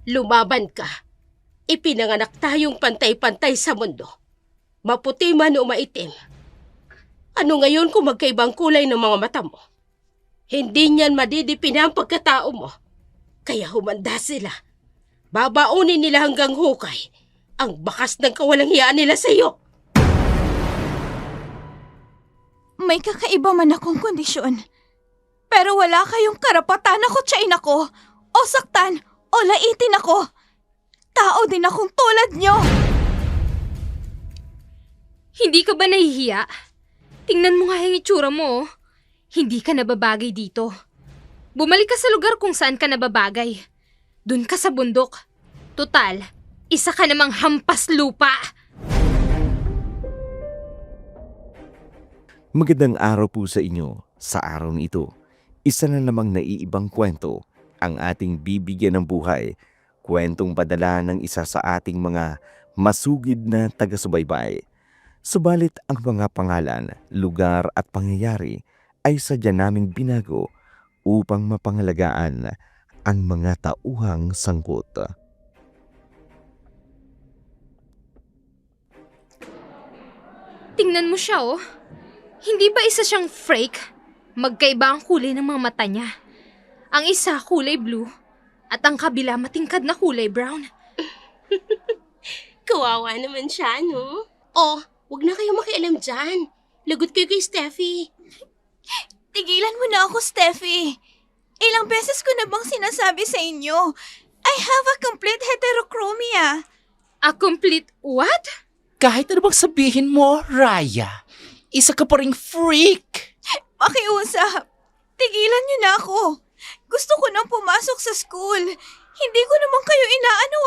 Lumaban ka. Ipinanganak tayong pantay-pantay sa mundo. Maputi man o maitim. Ano ngayon kung magkaibang kulay ng mga mata mo? Hindi niyan madidipin ang pagkatao mo. Kaya humanda sila. Babaunin nila hanggang hukay ang bakas ng kawalanghiyaan nila sa iyo. May kakaiba man akong kondisyon. Pero wala kayong karapatan na kutsain ako, o saktan, o laitin ako. Tao din akong tulad nyo. Hindi ka ba nahihiya? Tingnan mo nga yung itsura mo. Hindi ka nababagay dito. Bumalik ka sa lugar kung saan ka nababagay. Doon ka sa bundok. Total, isa ka namang hampas lupa. Magandang araw po sa inyo. Sa araw nito, isa na namang naiibang kwento ang ating bibigyan ng buhay. Kwentong padala ng isa sa ating mga masugid na taga-subaybay. Subalit ang mga pangalan, lugar at pangyayari ay sadya naming binago upang mapangalagaan ang mga tauhang sangkot. Tingnan mo siya, oh. Hindi ba isa siyang freak? Magkaiba ang kulay ng mga mata niya. Ang isa kulay blue at ang kabila matingkad na kulay brown. Kawawa naman siya, no? Oh, wag na kayo makialam dyan. Lagot kayo kay Steffi. Tigilan mo na ako, Steffi. Ilang beses ko na bang sinasabi sa inyo, I have a complete heterochromia. A complete what? Kahit ano bang sabihin mo, Raya, isa ka pa ring freak. Pakiusap. Tigilan niyo na ako. Gusto ko nang pumasok sa school. Hindi ko naman kayo inaano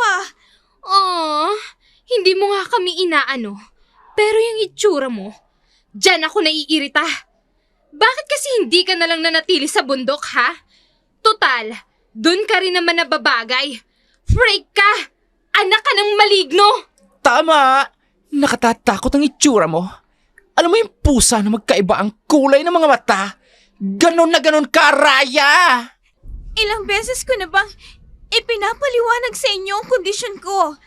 Aww, hindi mo nga kami inaano. Pero yung itsura mo, dyan ako naiirita. Bakit kasi hindi ka nalang nanatili sa bundok, ha? Total, dun ka rin naman nababagay. Freak ka! Anak ka ng maligno! Tama! Nakatatakot ang itsura mo. Alam mo yung pusa na magkaiba ang kulay ng mga mata? Ganon na ganon ka, Raya! Ilang beses ko na bang ipinapaliwanag sa inyo ang kondisyon ko.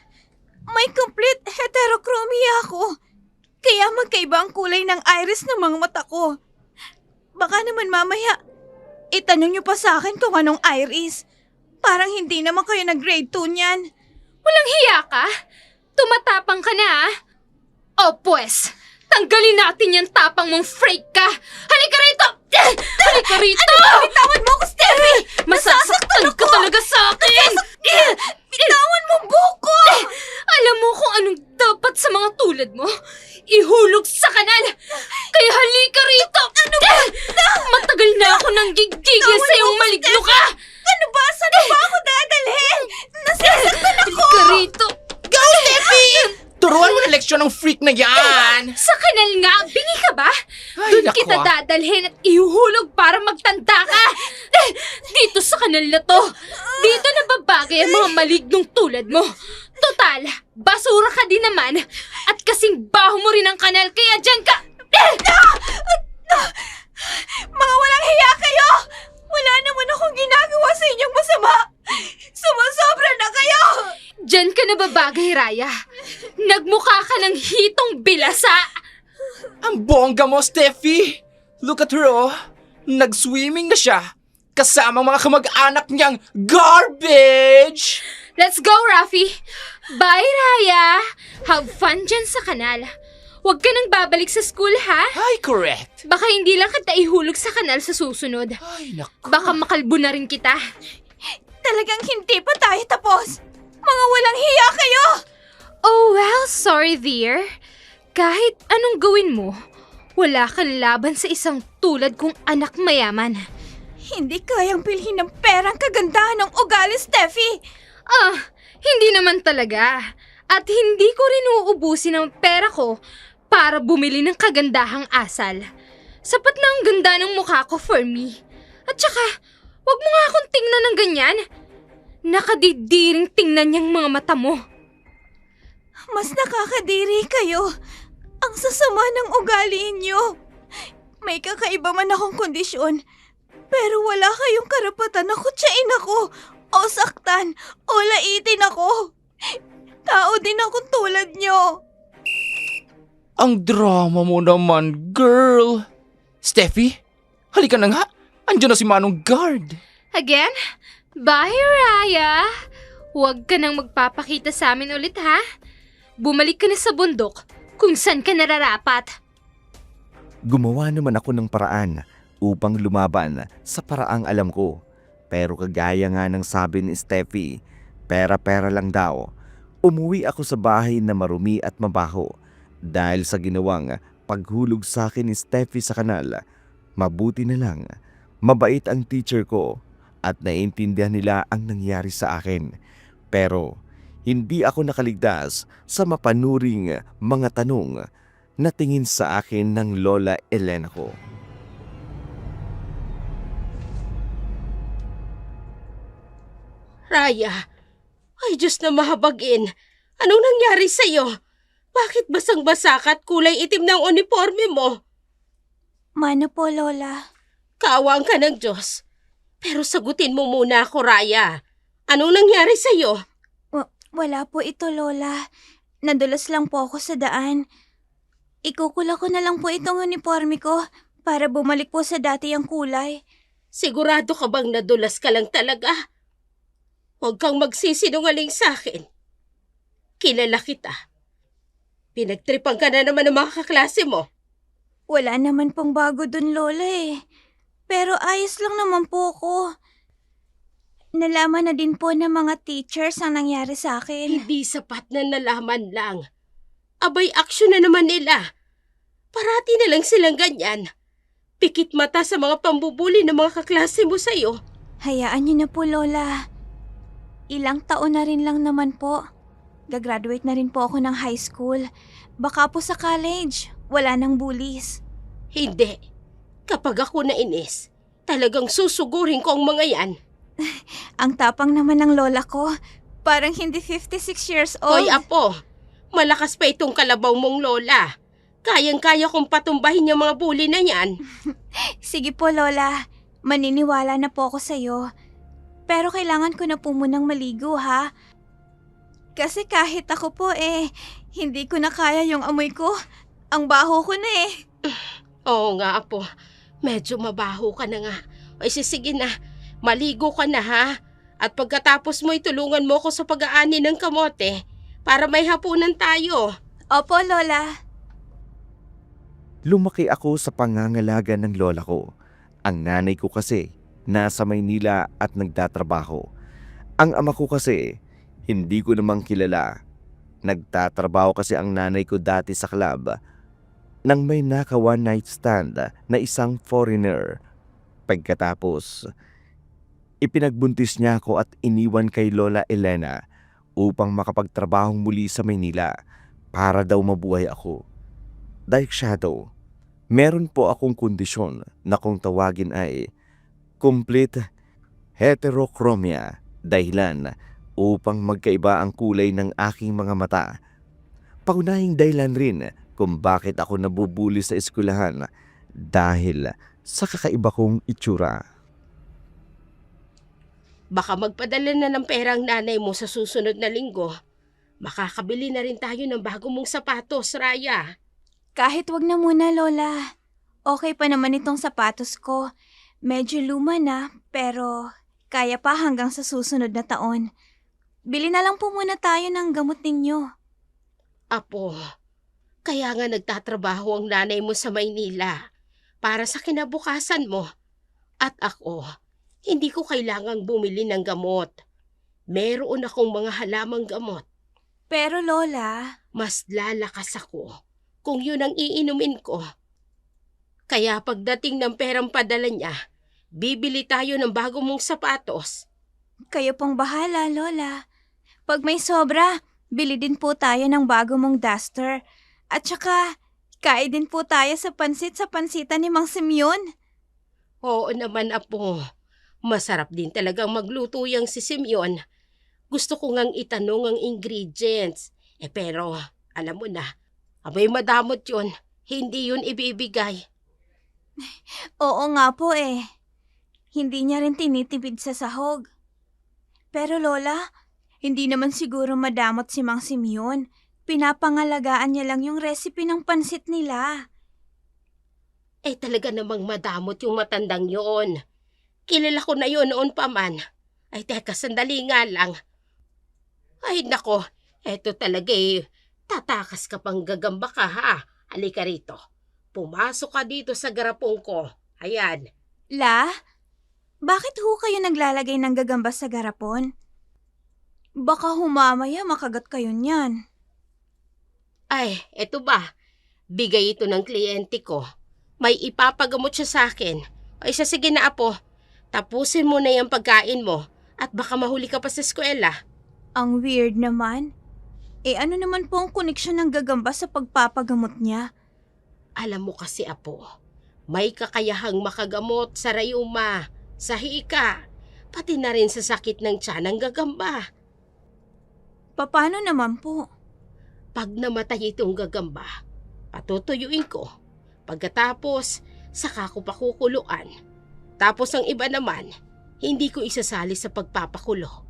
May complete heterochromia ako. Kaya magkaiba ang kulay ng iris ng mga mata ko. Baka naman mamaya, itanong niyo pa sa akin kung anong iris. Parang hindi naman kayo nag-grade 2 niyan. Walang hiya ka? Tumatapang ka na, ah? O pues, tanggalin natin yung tapang mong freak ka! Halika rito! Halika rito! Bitawan mo ako, Steffi! Masasaktan ka talaga sa akin! Bitawan mo buko! Alam mo kung anong dapat sa mga tulad mo? Ihulog sa kanal! Kaya halika rito! Ano ba? Matagal na ako nang gigigil sa iyong maligno ka! Ano ba? Saan ba ako dadalhin? Nasasaktan ako! Halika rito! Go, Steffi! Turuan mo na leksyon ng freak na yan! Sa kanal nga, bingi ka ba? Ay, Doon nako. kita dadalhin at ihuhulog para magtanda ka! Dito sa kanal na to! Dito nababagay ang mga malignong tulad mo! Total, basura ka din naman at kasing baho mo rin ang kanal kaya dyan ka... Mga walang hiya kayo! Wala naman akong ginagawa sa inyong masama! Sumasobra na kayo! Dyan ka nababagay, Raya. Nagmukha ka ng hitong bilasa. Ang bongga mo, Steffi! Look at her, oh. Nag-swimming na siya. Kasama ang mga kamag-anak niyang garbage! Let's go, Rafi. Bye, Raya. Have fun dyan sa kanal. Huwag ka nang babalik sa school, ha? Ay, correct. Baka hindi lang kita ihulog sa kanal sa susunod. Ay, naku. Baka makalbo na rin kita. Talagang hindi pa tayo tapos! Mga walang hiya kayo! Oh, well, sorry, dear. Kahit anong gawin mo, wala kang laban sa isang tulad kong anak mayaman. Hindi kayang bilhin ng perang kagandahan ng ugali, Steffi! Hindi naman talaga. At hindi ko rin uubusin ang pera ko para bumili ng kagandahang asal. Sapat na ang ganda ng mukha ko for me. At saka, wag mo nga akong tingnan ng ganyan. Nakadidiring tingnan niyang mga mata mo. Mas nakakadiri kayo. Ang sasama ng ugali niyo. May kakaiba man akong kondisyon, pero wala kayong karapatan na kutsain ako o saktan o laitin ako. Tao din ako tulad nyo. Ang drama mo naman, girl. Steffi, halika na nga. Andiyan na si Manong Guard. Again? Bye, Raya! Huwag ka nang magpapakita sa amin ulit, ha? Bumalik ka na sa bundok kung saan ka nararapat. Gumawa naman ako ng paraan upang lumaban sa paraang alam ko. Pero kagaya nga ng sabi ni Steffi, pera-pera lang daw. Umuwi ako sa bahay na marumi at mabaho dahil sa ginawang paghulog sa akin ni Steffi sa kanal. Mabuti na lang, mabait ang teacher ko at naiintindihan nila ang nangyari sa akin. Pero hindi ako nakaligtas sa mapanuring mga tanong na tingin sa akin ng Lola Elena ko. Raya, ay Diyos na mahabagin. Anong nangyari sa'yo? Bakit basang-basa ka at kulay itim ng uniforme mo? Mano po, Lola? Kaawaan ka ng Diyos. Pero sagutin mo muna ako, Raya. Anong nangyari sa'yo? Wala po ito, Lola. Nadulas lang po ako sa daan. Ikukula ko na lang po itong uniforme ko para bumalik po sa dati ang kulay. Sigurado ka bang nadulas ka lang talaga? Huwag kang magsisinungaling sa akin. Kilala kita. Pinagtripan ka na naman ng mga kaklase mo. Wala naman pong bago dun, Lola eh. Pero ayos lang naman po ako. Nalaman na din po ng mga teachers ang nangyari sa akin. Hindi sapat na nalaman lang. Abay, aksyon na naman nila. Parati na lang silang ganyan. Pikit mata sa mga pambubuli ng mga kaklase mo sa'yo. Hayaan niyo na po, Lola. Ilang taon na rin lang naman po. Gagraduate na rin po ako ng high school. Baka po sa college, wala nang bullies. Hindi. Kapag ako nainis, talagang susugurin ko ang mga yan. Ang tapang naman ng lola ko. Parang hindi 56 years old. Hoy, Apo. Malakas pa itong kalabaw mong lola. Kayang-kaya kong patumbahin yung mga bully na yan. Sige po, Lola. Maniniwala na po ako sa'yo. Pero kailangan ko na po munang maligo, ha? Kasi kahit ako po hindi ko na kaya yung amoy ko. Ang baho ko na eh. Oo nga, Apo. Medyo mabaho ka na nga. O sige na, maligo ka na ha. At pagkatapos mo itulungan mo ko sa pag-aani ng kamote para may hapunan tayo. Opo, Lola. Lumaki ako sa pangangalaga ng lola ko. Ang nanay ko kasi nasa Maynila at nagtatrabaho. Ang ama ko kasi hindi ko namang kilala. Nagtatrabaho kasi ang nanay ko dati sa club nang may naka one night stand na isang foreigner. Pagkatapos, ipinagbuntis niya ako at iniwan kay Lola Elena upang makapagtrabahong muli sa Maynila para daw mabuhay ako. Dahil shadow, meron po akong kondisyon na kung tawagin ay complete heterochromia, dahilan upang magkaiba ang kulay ng aking mga mata. Paunahing dahilan rin kung bakit ako nabubuli sa eskwelahan dahil sa kakaiba kong itsura. Baka magpadala na ng pera ang nanay mo sa susunod na linggo. Makakabili na rin tayo ng bago mong sapatos, Raya. Kahit wag na muna, Lola. Okay pa naman itong sapatos ko. Medyo luma na, pero kaya pa hanggang sa susunod na taon. Bili na lang po muna tayo ng gamot ninyo. Apo, kaya nga nagtatrabaho ang nanay mo sa Maynila para sa kinabukasan mo. At ako, hindi ko kailangang bumili ng gamot. Meron akong mga halamang gamot. Pero Lola, Mas lalakas ako kung yun ang iinumin ko. Kaya pagdating ng perang padala niya, bibili tayo ng bago mong sapatos. kayo pong bahala, Lola. Pag may sobra, bili din po tayo ng bago mong duster. At saka, kain din po tayo sa pansitan ni Mang Simeon. Oo naman, Apo. Masarap din talagang magluto yang si Simeon. Gusto ko ngang itanong ang ingredients. Pero, alam mo na, abay madamot yun. Hindi yun ibibigay. Oo nga po Hindi niya rin tinitipid sa sahog. Pero Lola, hindi naman siguro madamot si Mang Simeon. Pinapangalagaan niya lang yung recipe ng pansit nila. Eh talaga namang madamot yung matandang yon. Kilala ko na yon noon pa man. Ay teka, sandali nga lang. Ay nako, eto talaga tatakas ka pang gagamba ka ha. Halika rito. Pumasok ka dito sa garapong ko. Ayan. La, bakit ho kayo naglalagay ng gagamba sa garapon? Baka humamaya makagat kayo niyan. Ay, eto ba? Bigay ito ng kliyente ko. May ipapagamot siya sa akin. Ay sige na apo. Tapusin mo na yung pagkain mo at baka mahuli ka pa sa eskwela. Ang weird naman. Ano naman po ang koneksyon ng gagamba sa pagpapagamot niya? Alam mo kasi apo, may kakayahang makagamot sa rayuma, sa hika, pati na rin sa sakit ng tiyan ng gagamba. Paano naman po? Pag namatay itong gagamba, patutuyuin ko. Pagkatapos, saka ko pakukuluan. Tapos ang iba naman, hindi ko isasali sa pagpapakulo.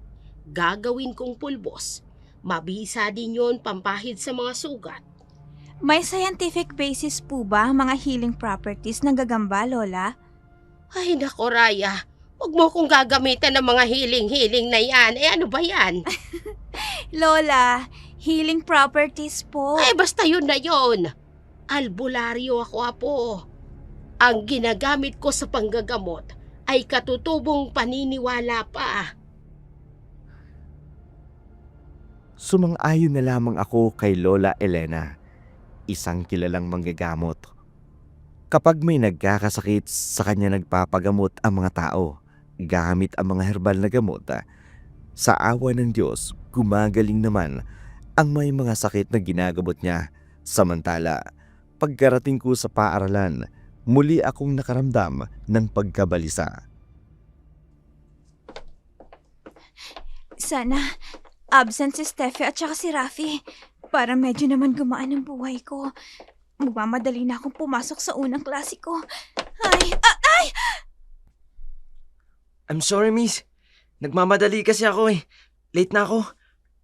Gagawin kong pulbos. Mabisa din yon pampahid sa mga sugat. May scientific basis po ba ang mga healing properties ng gagamba, Lola? Ay nako Raya, huwag mo kong gagamitan ng mga hiling-hiling na yan. Ano ba yan? Lola, healing properties po. Ay basta yun na yun. Albularyo ako apo. Ang ginagamit ko sa panggagamot ay katutubong paniniwala pa. Sumang-ayon na lamang ako kay Lola Elena, isang kilalang manggagamot. Kapag may nagkakasakit, sa kanya nagpapagamot ang mga tao, gamit ang mga herbal na gamot. Sa awa ng Diyos, gumagaling naman ang may mga sakit na ginagamot niya. Samantala, pagkarating ko sa paaralan, muli akong nakaramdam ng pagkabalisa. Sana absent si Steffi at saka si Rafi para medyo naman gumaan ang buhay ko. Magmamadali na akong pumasok sa unang klase ko. Ay! I'm sorry, miss. Nagmamadali kasi ako eh. Late na ako.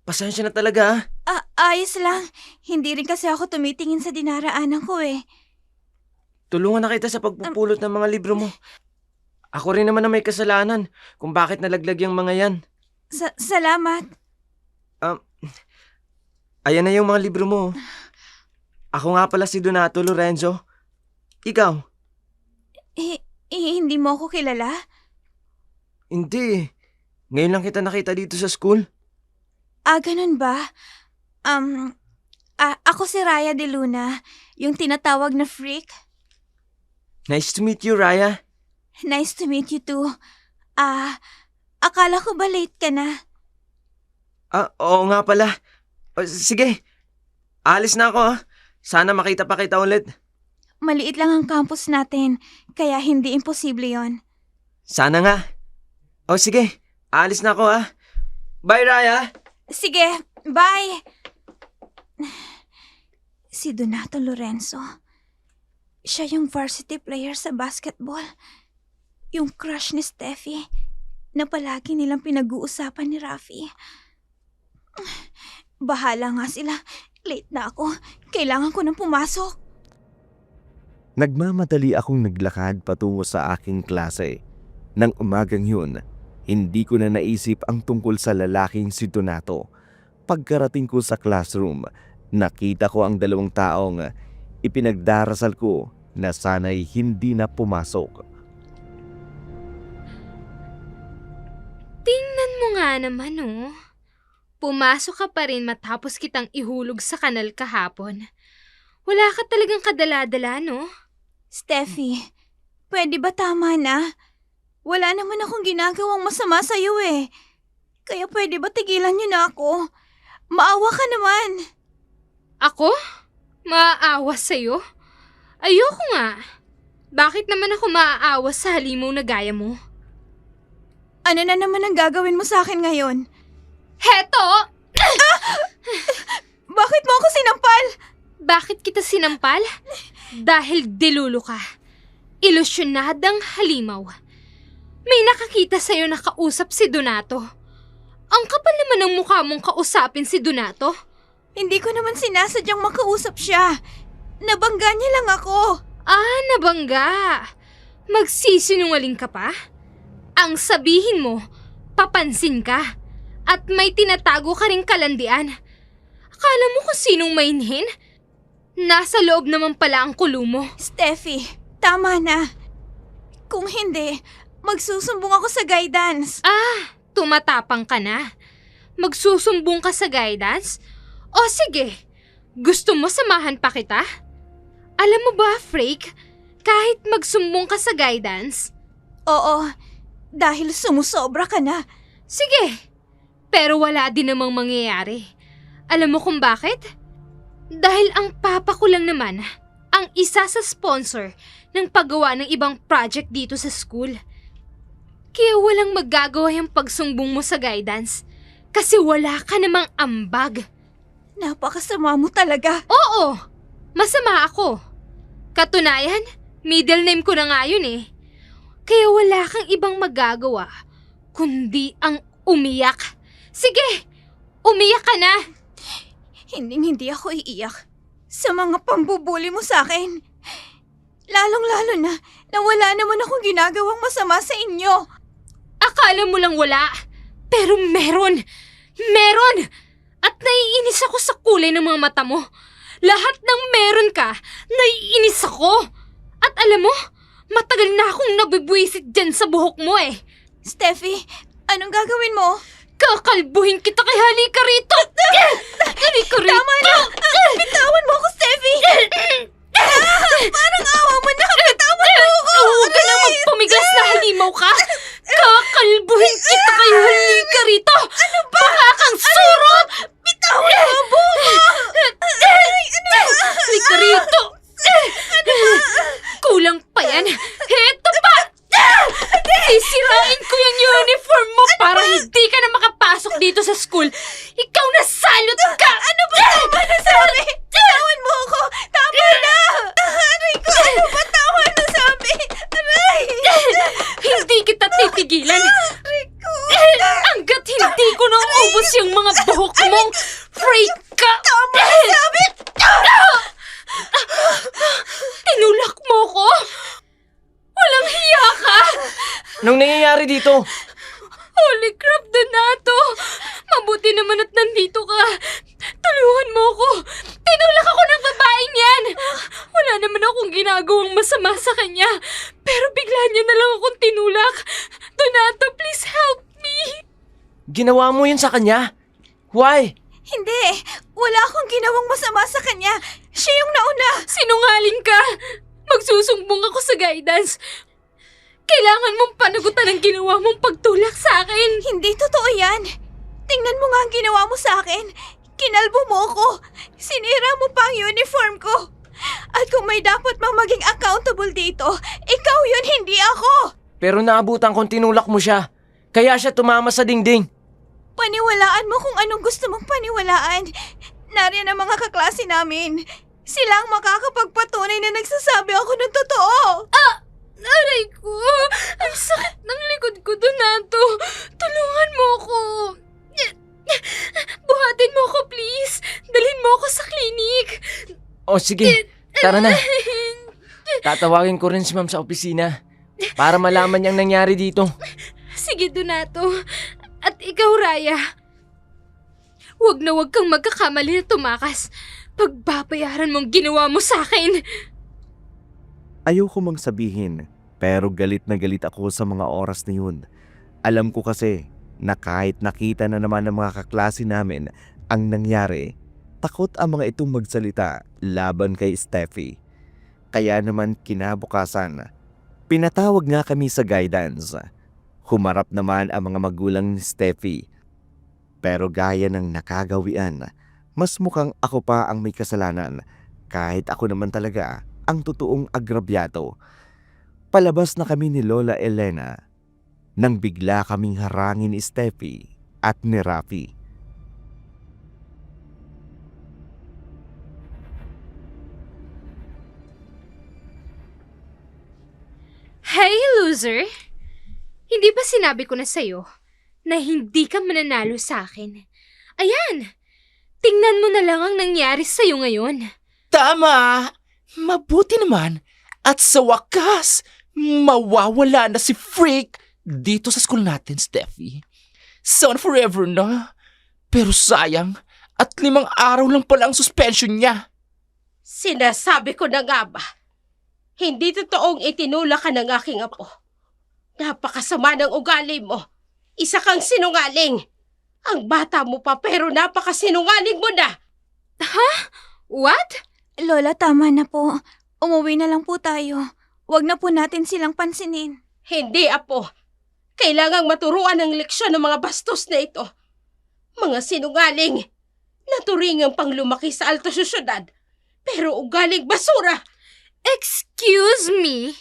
Pasensya na talaga Ayos lang. Hindi rin kasi ako tumitingin sa dinaraanan ko eh. Tulungan na kita sa pagpupulot ng mga libro mo. Ako rin naman na may kasalanan kung bakit nalaglag yung mga yan. Salamat. Ayan na yung mga libro mo. Ako nga pala si Donato Lorenzo. Ikaw? Hindi mo ako kilala? Hindi. Ngayon lang kita nakita dito sa school. Ganun ba? Ako si Raya de Luna, yung tinatawag na freak. Nice to meet you, Raya. Nice to meet you too. Akala ko ba late ka na? Oo nga pala. Sige. Alis na ako. Sana makita pa kita ulit. Maliit lang ang campus natin, kaya hindi imposible yon. Sana nga. Sige. Alis na ako Bye, Raya. Sige, bye! Si Donato Lorenzo. Siya yung varsity player sa basketball. Yung crush ni Steffi na palagi nilang pinag-uusapan ni Rafi. Bahala nga sila. Late na ako. Kailangan ko nang pumasok. Nagmamadali akong naglakad patungo sa aking klase. Nang umagang yun, hindi ko na naisip ang tungkol sa lalaking si Donato. Pagkarating ko sa classroom, nakita ko ang dalawang taong ipinagdarasal ko na sana'y hindi na pumasok. Tingnan mo nga naman, oh. Pumasok ka pa rin matapos kitang ihulog sa kanal kahapon. Wala ka talagang kadala-dala, no? Steffi, pwede ba tama na? Wala naman akong ginagawang masama sa'yo eh. Kaya pwede ba tigilan niyo na ako? Maawa ka naman. Ako? Maaawa sa'yo? Ayoko nga. Bakit naman ako maaawa sa halimaw na gaya mo? Ano na naman ang gagawin mo sa akin ngayon? Heto! Bakit mo ako sinampal? Bakit kita sinampal? Dahil dilulo ka. Ilusyonadang halimaw. May nakakita sa'yo na kausap si Donato. Ang kapal naman ng mukha mong kausapin si Donato. Hindi ko naman sinasadyang makausap siya. Nabangga niya lang ako. Ah, nabangga. Magsisinungaling ka pa? Ang sabihin mo, papansin ka. At may tinatago ka ring kalandian. Akala mo kung sinong mainhin? Nasa loob naman pala ang kulo mo. Steffi, tama na. Kung hindi, magsusumbong ako sa guidance. Ah, tumatapang ka na. Magsusumbong ka sa guidance? O sige, gusto mo samahan pa kita? Alam mo ba, Freak, kahit magsumbong ka sa guidance? Oo, dahil sumusobra ka na. Sige, pero wala din namang mangyayari. Alam mo kung bakit? Dahil ang papa ko lang naman ang isa sa sponsor ng paggawa ng ibang project dito sa school. Kaya walang magagawa yung pagsumbong mo sa guidance kasi wala ka namang ambag. Napakasama mo talaga. Oo, masama ako. Katunayan, middle name ko na nga yun eh. Kaya wala kang ibang magagawa kundi ang umiyak. Sige, umiyak ka na. Hindi ako iiyak sa mga pambubuli mo sa akin. Lalong-lalo na wala naman akong ginagawang masama sa inyo. Akala mo lang wala, pero meron. Meron! At naiinis ako sa kulay ng mga mata mo. Lahat ng meron ka, naiinis ako. At alam mo, matagal na akong nabibwisit dyan sa buhok mo eh. Steffi, anong gagawin mo? Kakalbuhin kita kay halika rito! Halika rito! Tama na! Bitawan mo ako, Steffi! Parang awa mo na! Bitawan mo ako! Huwag ka na magpumigas na halimaw ka! Kakalbuhin kita kay halika rito! Ano ba? Baka kang surot! Bitawan mo ang buhok mo! Halika rito! Kulang pa yan! Heto pa! Sisirain ko yung uniform mo para hindi ka na makapasok dito sa school. Ikaw na salot ka! Ano ba tama na sabi? Bitawan mo ako! Tama na! Aray ko! Ano ba tama na sabi? Aray! Hindi kita titigilan. Aray ko! Hanggat hindi ko naubos yung mga buhok mong freak ka! Tama na sabi! Tinulak mo ko? Walang hiya ka! Anong nangyayari dito? Holy crap, Donato! Mabuti naman at nandito ka. Tulungan mo ko. Tinulak ako ng babaeng yan. Wala naman akong ginagawang masama sa kanya. Pero bigla niya na lang akong tinulak. Donato, please help me. Ginawa mo yun sa kanya? Why? Hindi! Wala akong ginawang masama sa kanya. Siya yung nauna. Sinungaling ka. Magsusumbong ako sa guidance. Kailangan mong panagutan ang ginawa mong pagtulak sa akin. Hindi totoo yan. Tingnan mo nga ang ginawa mo sa akin. Kinalbo mo ko. Sinira mo pa ang uniform ko. At kung may dapat mang maging accountable dito, ikaw yun, hindi ako. Pero naabutan kong tinulak mo siya. Kaya siya tumama sa dingding. Paniwalaan mo kung anong gusto mong paniwalaan. Nariyan ang mga kaklase namin. Sila ang makakapagpatunay na nagsasabi ako ng totoo. Aray ko! Ang sakit ng likod ko, Donato! Tulungan mo ako! Buhatin mo ako, please! Dalhin mo ako sa klinik! O sige, tara na. Tatawagin ko rin si ma'am sa opisina para malaman niyang nangyari dito. Sige, Donato. At ikaw, Raya. Huwag na huwag kang magkakamali na tumakas. Pagbabayaran mong ginawa mo sa akin. Ayoko mang sabihin, pero galit na galit ako sa mga oras na yun. Alam ko kasi na kahit nakita na naman ng mga kaklase namin ang nangyari, takot ang mga itong magsalita laban kay Steffi. Kaya naman kinabukasan, pinatawag nga kami sa guidance. Humarap naman ang mga magulang ni Steffi. Pero gaya ng nakagawian, mas mukhang ako pa ang may kasalanan kahit ako naman talaga ang totoong agrabyado. Palabas na kami ni Lola Elena nang bigla kaming harangin ni Steffi at ni Rafi. Hey, loser! Hindi ba sinabi ko na sa'yo na hindi ka mananalo sa akin. Ayan, tingnan mo na lang ang nangyari sa'yo ngayon. Tama! Mabuti naman. At sa wakas, mawawala na si Freak dito sa school natin, Steffi. Sana forever na. Pero sayang, at 5 araw lang pala ang suspension niya. Sinasabi ko na nga ba, hindi totoong itinula ka ng aking apo. Napakasama ng ugali mo. Isa kang sinungaling. Ang bata mo pa pero napakasinungaling mo na. What? Lola, tama na po. Umuwi na lang po tayo. Huwag na po natin silang pansinin. Hindi, apo. Kailangang maturuan ng leksyon ng mga bastos na ito. Mga sinungaling. Naturingang pang lumaki sa alto syudad. Pero ugaling basura. Excuse me?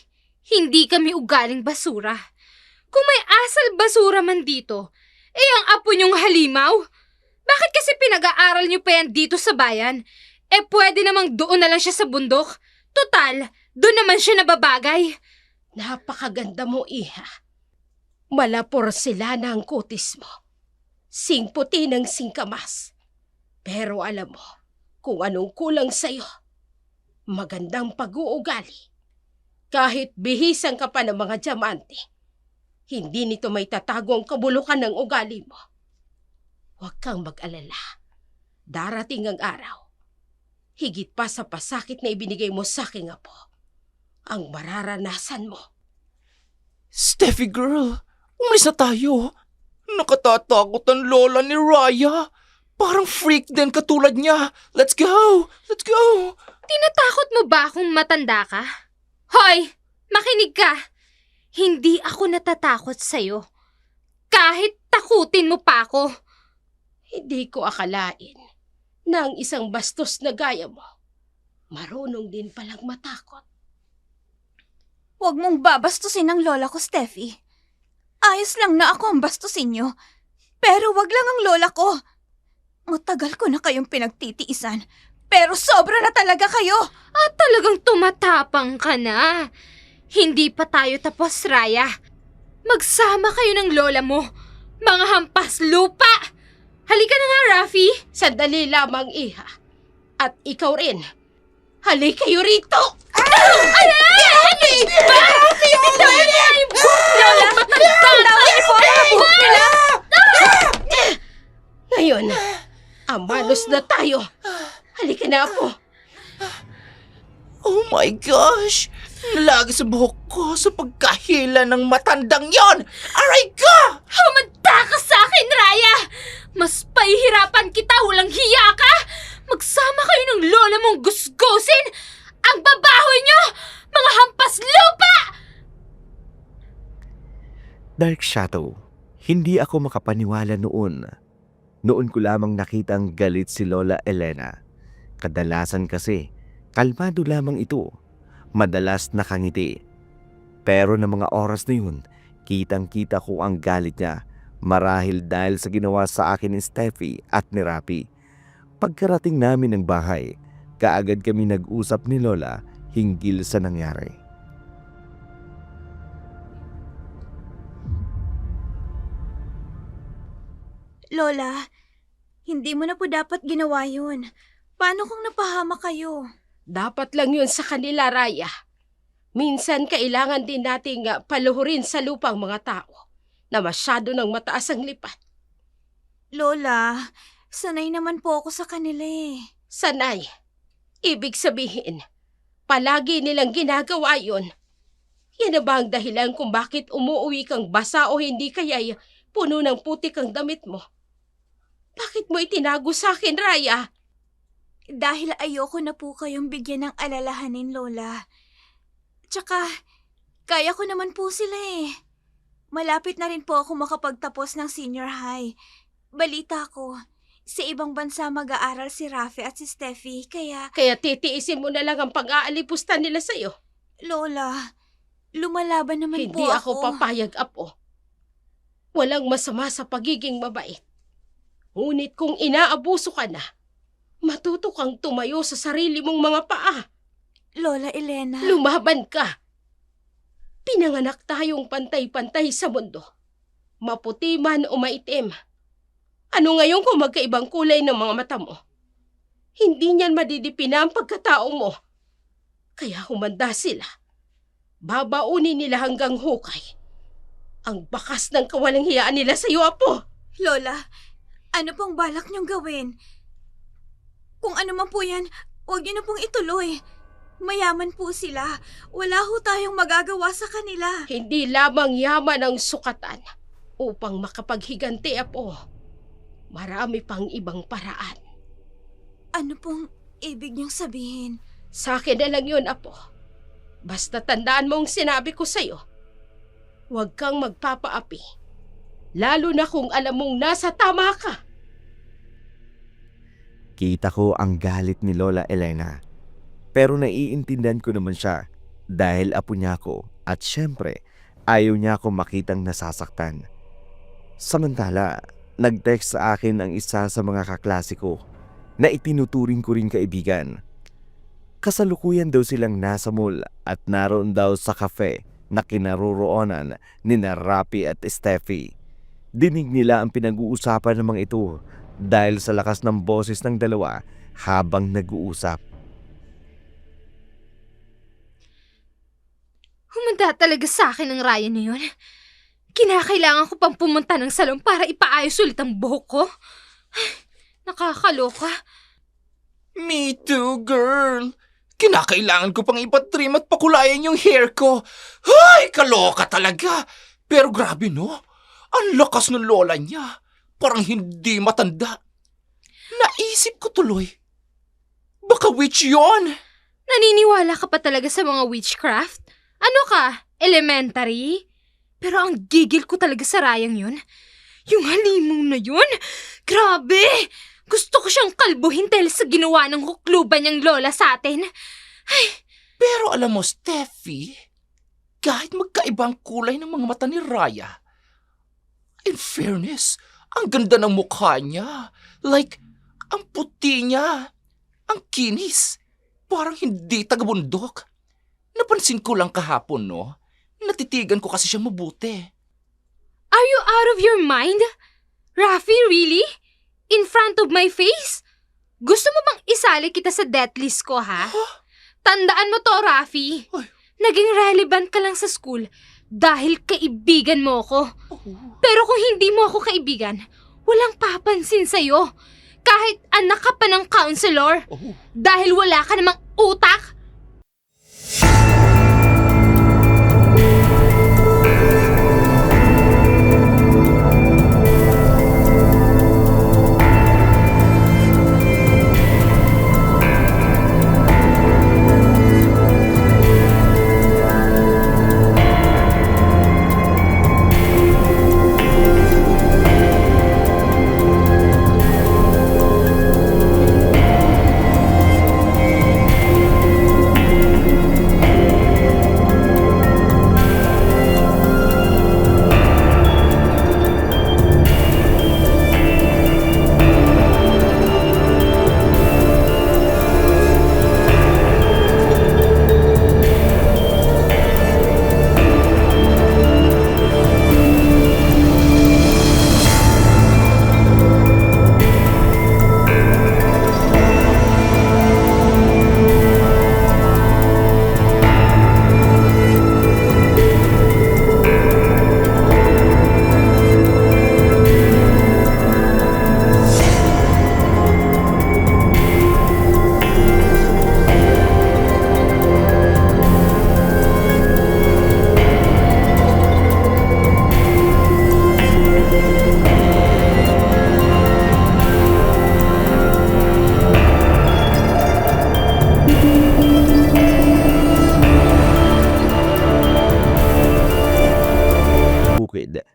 Hindi kami ugaling basura. Kung may asal basura man dito, ang apo niyong halimaw? Bakit kasi pinag-aaral niyo pa yan dito sa bayan? Pwede namang doon na lang siya sa bundok. Total, doon naman siya nababagay. Napakaganda mo, iha. Malapor sila na ang kutis mo. Singputi ng singkamas. Pero alam mo kung anong kulang sa'yo. Magandang pag-uugali. Kahit bihisan ka pa ng mga diamante, hindi nito may tatago ang kabulukan ng ugali mo. Huwag kang mag-alala. Darating ang araw. Higit pa sa pasakit na ibinigay mo sa aking apo, ang mararanasan mo. Steffi girl, umalis na tayo. Nakatatakot ang lola ni Raya. Parang freak din katulad niya. Let's go! Let's go! Tinatakot mo ba kung matanda ka? Hoy! Makinig ka! Hindi ako natatakot sa'yo. Kahit takutin mo pa ako. Hindi ko akalain na ang isang bastos na gaya mo, marunong din palang matakot. Huwag mong babastusin ang lola ko, Steffi. Ayos lang na ako ang bastusin niyo. Pero wag lang ang lola ko. Matagal ko na kayong pinagtitiisan. Pero sobra na talaga kayo. At talagang tumatapang ka na. Hindi pa tayo tapos, Raya. Magsama kayo ng lola mo. Mga hampas lupa! Halika na nga, Rafi! Sandali lamang, iha. At ikaw rin. Halika kayo rito! Lola, matanda! Ngayon, amanos na tayo. Halika na, apo. Oh my gosh! Nalagi sa buhok ko sa pagkahila ng matandang yon! Aray ka! Humanda ka sa akin, Raya! Mas pahihirapan kita, walang hiya ka! Magsama kayo ng lola mong gusgusin! Ang babahoy nyo! Mga hampas lupa! Dark Shadow, hindi ako makapaniwala noon. Noon ko lamang nakitang galit si Lola Elena. Kadalasan kasi, kalmado lamang ito. Madalas nakangiti. Pero ng mga oras na yun, kitang-kita ko ang galit niya. Marahil dahil sa ginawa sa akin ni Steffi at ni Rafi. Pagkarating namin ng bahay, kaagad kami nag-usap ni Lola hinggil sa nangyari. Lola, hindi mo na po dapat ginawa yun. Paano kung napahama kayo? Dapat lang yun sa kanila, Raya. Minsan kailangan din nating paluhurin sa lupa ang mga tao na masyado ng mataas ang lipat. Lola, sanay naman po ako sa kanila eh. Sanay. Ibig sabihin, palagi nilang ginagawa yun. Yan na ba ang dahilan kung bakit umuuwi kang basa o hindi kaya'y puno ng putik ang damit mo? Bakit mo itinago sa akin, Raya? Dahil ayoko na po kayong bigyan ng alalahanin, Lola. Tsaka, kaya ko naman po sila eh. Malapit na rin po ako makapagtapos ng senior high. Balita ko, sa ibang bansa mag-aaral si Rafi at si Steffi, kaya... Kaya titiisin mo na lang ang pag-aalipusta nila sa'yo. Lola, lumalaban naman Hindi po ako papayag, Apo. Walang masama sa pagiging mabait. Ngunit kung inaabuso ka na, matuto kang tumayo sa sarili mong mga paa. Lola Elena... Lumaban ka. Pinanganak tayong pantay-pantay sa mundo. Maputi man o maitim. Ano ngayon kung magkaibang kulay ng mga mata mo? Hindi niyan madidipina ang pagkatao mo. Kaya humanda sila. Babaunin nila hanggang hukay. Ang bakas ng kawalang hiyaan nila sa iyo, Apo. Lola, ano pong balak niyong gawin? Kung ano man po yan, huwag niyo na pong ituloy. Mayaman po sila. Wala ho tayong magagawa sa kanila. Hindi lamang yaman ang sukatan upang makapaghiganti, Apo. Marami pang ibang paraan. Ano pong ibig niyong sabihin? Sa akin na lang yun, Apo. Basta tandaan mo ang sinabi ko sa'yo. Huwag kang magpapaapi. Lalo na kung alam mong nasa tama ka. Kita ko ang galit ni Lola Elena. Pero naiintindihan ko naman siya dahil apo niya ako at syempre ayaw niya akong makitang nasasaktan. Samantala, nag-text sa akin ang isa sa mga kaklase ko na itinuturing ko rin kaibigan. Kasalukuyan daw silang nasa mall at naroon daw sa cafe na kinaroroonan ni Rapi at Steffi. Dinig nila ang pinag-uusapan ng mga ito dahil sa lakas ng boses ng dalawa habang nag-uusap. Humanda talaga sa akin ang Ryan na yun. Kinakailangan ko pang pumunta ng salon para ipaayos ulit ang buhok ko. Nakakaloka. Me too, girl. Kinakailangan ko pang ipatrim at pakulayan yung hair ko. Ay, kaloka talaga. Pero grabe no, ang lakas ng lola niya. Parang hindi matanda. Naisip ko tuloy, baka witch yon. Naniniwala ka pa talaga sa mga witchcraft? Ano ka? Elementary? Pero ang gigil ko talaga sa Ryan yun. Yung halimong na yun. Grabe! Gusto ko siyang kalbuhin dahil sa ginawa ng hukluban niyang lola sa atin. Pero alam mo, Steffi, kahit magkaibang kulay ng mga mata ni Raya, in fairness, ang ganda ng mukha niya. Like, ang puti niya. Ang kinis. Parang hindi taga-bundok. Napansin ko lang kahapon, no? Natitigan ko kasi siya mabuti. Are you out of your mind? Rafi, really? In front of my face? Gusto mo bang isali kita sa death list ko, ha? Tandaan mo to, Rafi. Ay. Naging relevant ka lang sa school dahil kaibigan mo ako. Pero kung hindi mo ako kaibigan, walang papansin sa'yo. Kahit anak ka pa ng counselor. Dahil wala ka namang utak.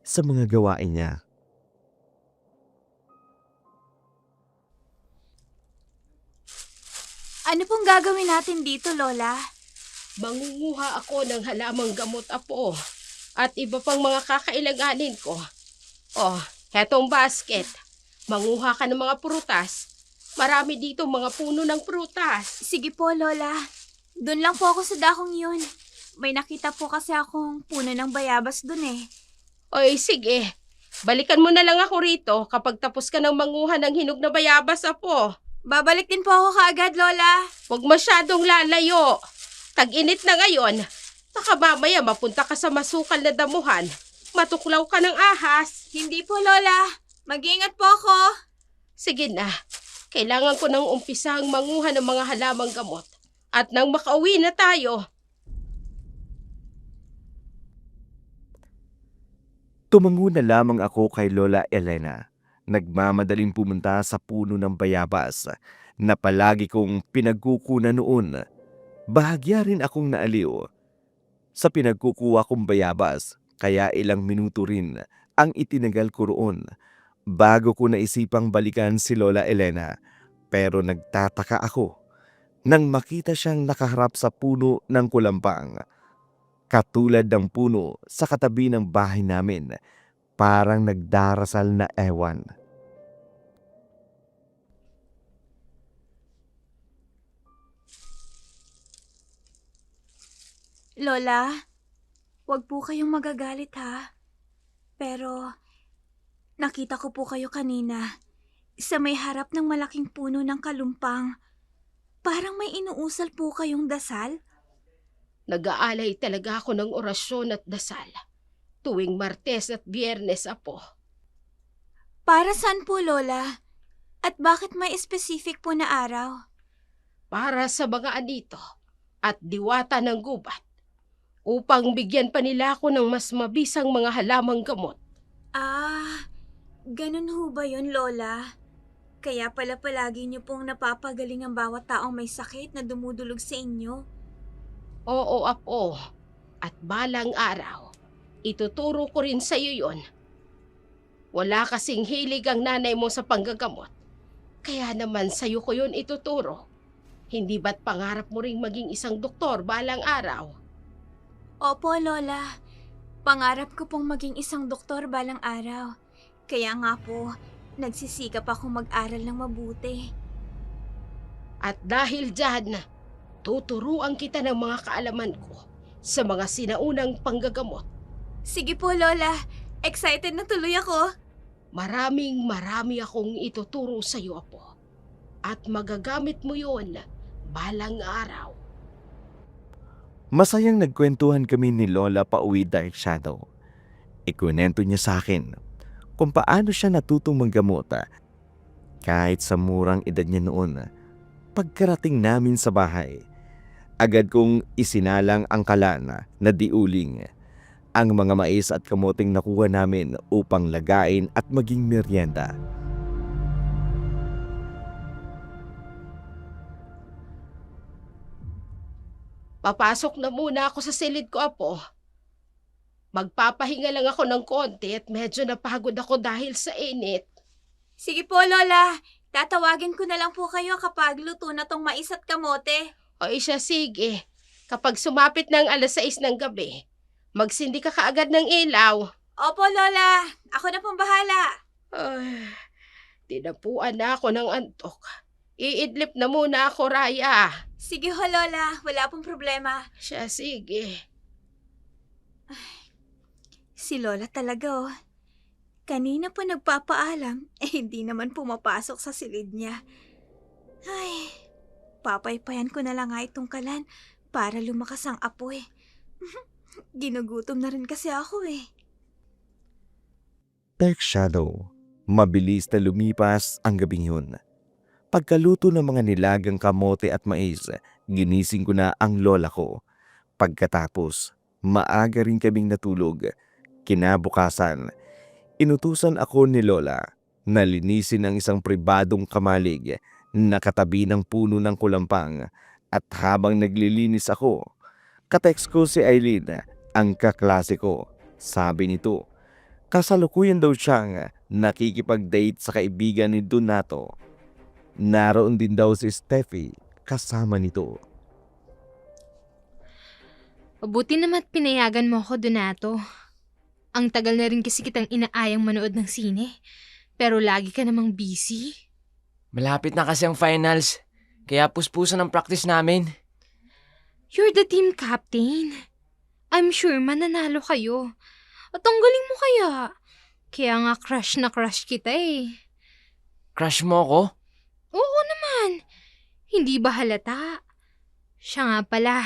Sa mga gawain niya. Ano pong gagawin natin dito, Lola? Mangunguha ako ng halamang gamot, Apo. At iba pang mga kakailanganin ko. Oh, hetong basket. Manguha ka ng mga prutas. Marami dito mga puno ng prutas. Sige po, Lola. Doon lang po ako sa dakong yun. May nakita po kasi akong puno ng bayabas doon eh. Oy, sige. Balikan mo na lang ako rito kapag tapos ka ng manguha ng hinog na bayabas, Apo. Babalik din po ako kaagad, Lola. Huwag masyadong lalayo. Tag-init na ngayon. Baka mamaya mapunta ka sa masukal na damuhan. Matuklaw ka ng ahas. Hindi po, Lola. Mag-iingat po ako. Sige na. Kailangan ko nang umpisahang manguha ng mga halamang gamot. At nang makauwi na tayo, Tumango na lamang ako kay Lola Elena. Nagmamadaling pumunta sa puno ng bayabas na palagi kong pinagkukunan noon. Bahagya rin akong naaliw sa pinagkukuha kong bayabas, kaya ilang minuto rin ang itinagal ko roon bago ko naisipang balikan si Lola Elena. Pero nagtataka ako nang makita siyang nakaharap sa puno ng kulampang. Katulad ng puno sa katabi ng bahay namin, parang nagdarasal na ewan. Lola, wag po kayong magagalit ha. Pero, nakita ko po kayo kanina sa may harap ng malaking puno ng kalumpang. Parang may inuusal po kayong dasal. nag-aalay talaga ako ng orasyon at dasal. Tuwing Martes at Biyernes, Apo. Para saan po, Lola? At bakit may specific po na araw? Para sa mga anito at diwata ng gubat. Upang bigyan pa nila ako ng mas mabisang mga halamang gamot. Ah, ganun ho ba yun, Lola? Kaya pala palagi niyo pong napapagaling ang bawat taong may sakit na dumudulog sa inyo. Oo, Apo. At balang araw, ituturo ko rin sa iyo yon. Wala kasing hilig ang nanay mo sa panggagamot. Kaya naman sa'yo ko yun ituturo. Hindi ba't pangarap mo ring maging isang doktor balang araw? Opo, Lola. Pangarap ko pong maging isang doktor balang araw. Kaya nga po, nagsisikap ako mag-aral ng mabuti. At dahil dyan, tuturuan kita ng mga kaalaman ko sa mga sinaunang panggagamot. Sige po, Lola. Excited na tuloy ako. Marami akong ituturo sa iyo, Apo. At magagamit mo yon balang araw. Masayang nagkwentuhan kami ni Lola pauwi Dark Shadow. Ikunento niya sa akin kung paano siya natutong manggamot kahit sa murang edad niya noon. Pagkarating namin sa bahay, agad kong isinalang ang kalan na diuling ang mga mais at kamoting nakuha namin upang lagain at maging merienda. Papasok na muna ako sa silid ko, Apo. Magpapahinga lang ako ng konti at medyo napagod ako dahil sa init. Sige po, Lola. Tatawagin ko na lang po kayo kapag luto na tong mais at kamote. O siya, sige. Kapag sumapit ng 6:00 ng gabi, magsindi ka kaagad ng ilaw. Opo, Lola. Ako na pong bahala. Ay, tinapuan na ako ng antok. Iidlip na muna ako, Raya. Sige ho, Lola. Wala pong problema. Siya, sige. Si Lola talaga, oh. Kanina pa nagpapaalam, hindi naman pumapasok sa silid niya. Ay, papaypayan ko na lang nga itong kalan para lumakas ang apoy. Ginugutom na rin kasi ako eh. Dark Shadow, mabilis na lumipas ang gabing yun. Pagkaluto ng mga nilagang kamote at mais, ginising ko na ang lola ko. Pagkatapos, maaga rin kaming natulog. Kinabukasan, inutusan ako ni Lola na linisin ang isang pribadong kamalig na katabi ng puno ng kulampang. At habang naglilinis ako, katext ko si Eileen, ang kaklase ko. Sabi nito, kasalukuyan daw siyang nakikipag-date sa kaibigan ni Donato. Naroon din daw si Steffi kasama nito. Mabuti naman at pinayagan mo ako, Donato. Ang tagal na rin kasi kitang inaayang manood ng sine. Pero lagi ka namang busy. Malapit na kasi ang finals. Kaya puspusan ang practice namin. You're the team captain. I'm sure mananalo kayo. At ang galing mo kaya. Kaya nga crush na crush kita eh. Crush mo ako? Oo naman. Hindi ba halata? Siya nga pala.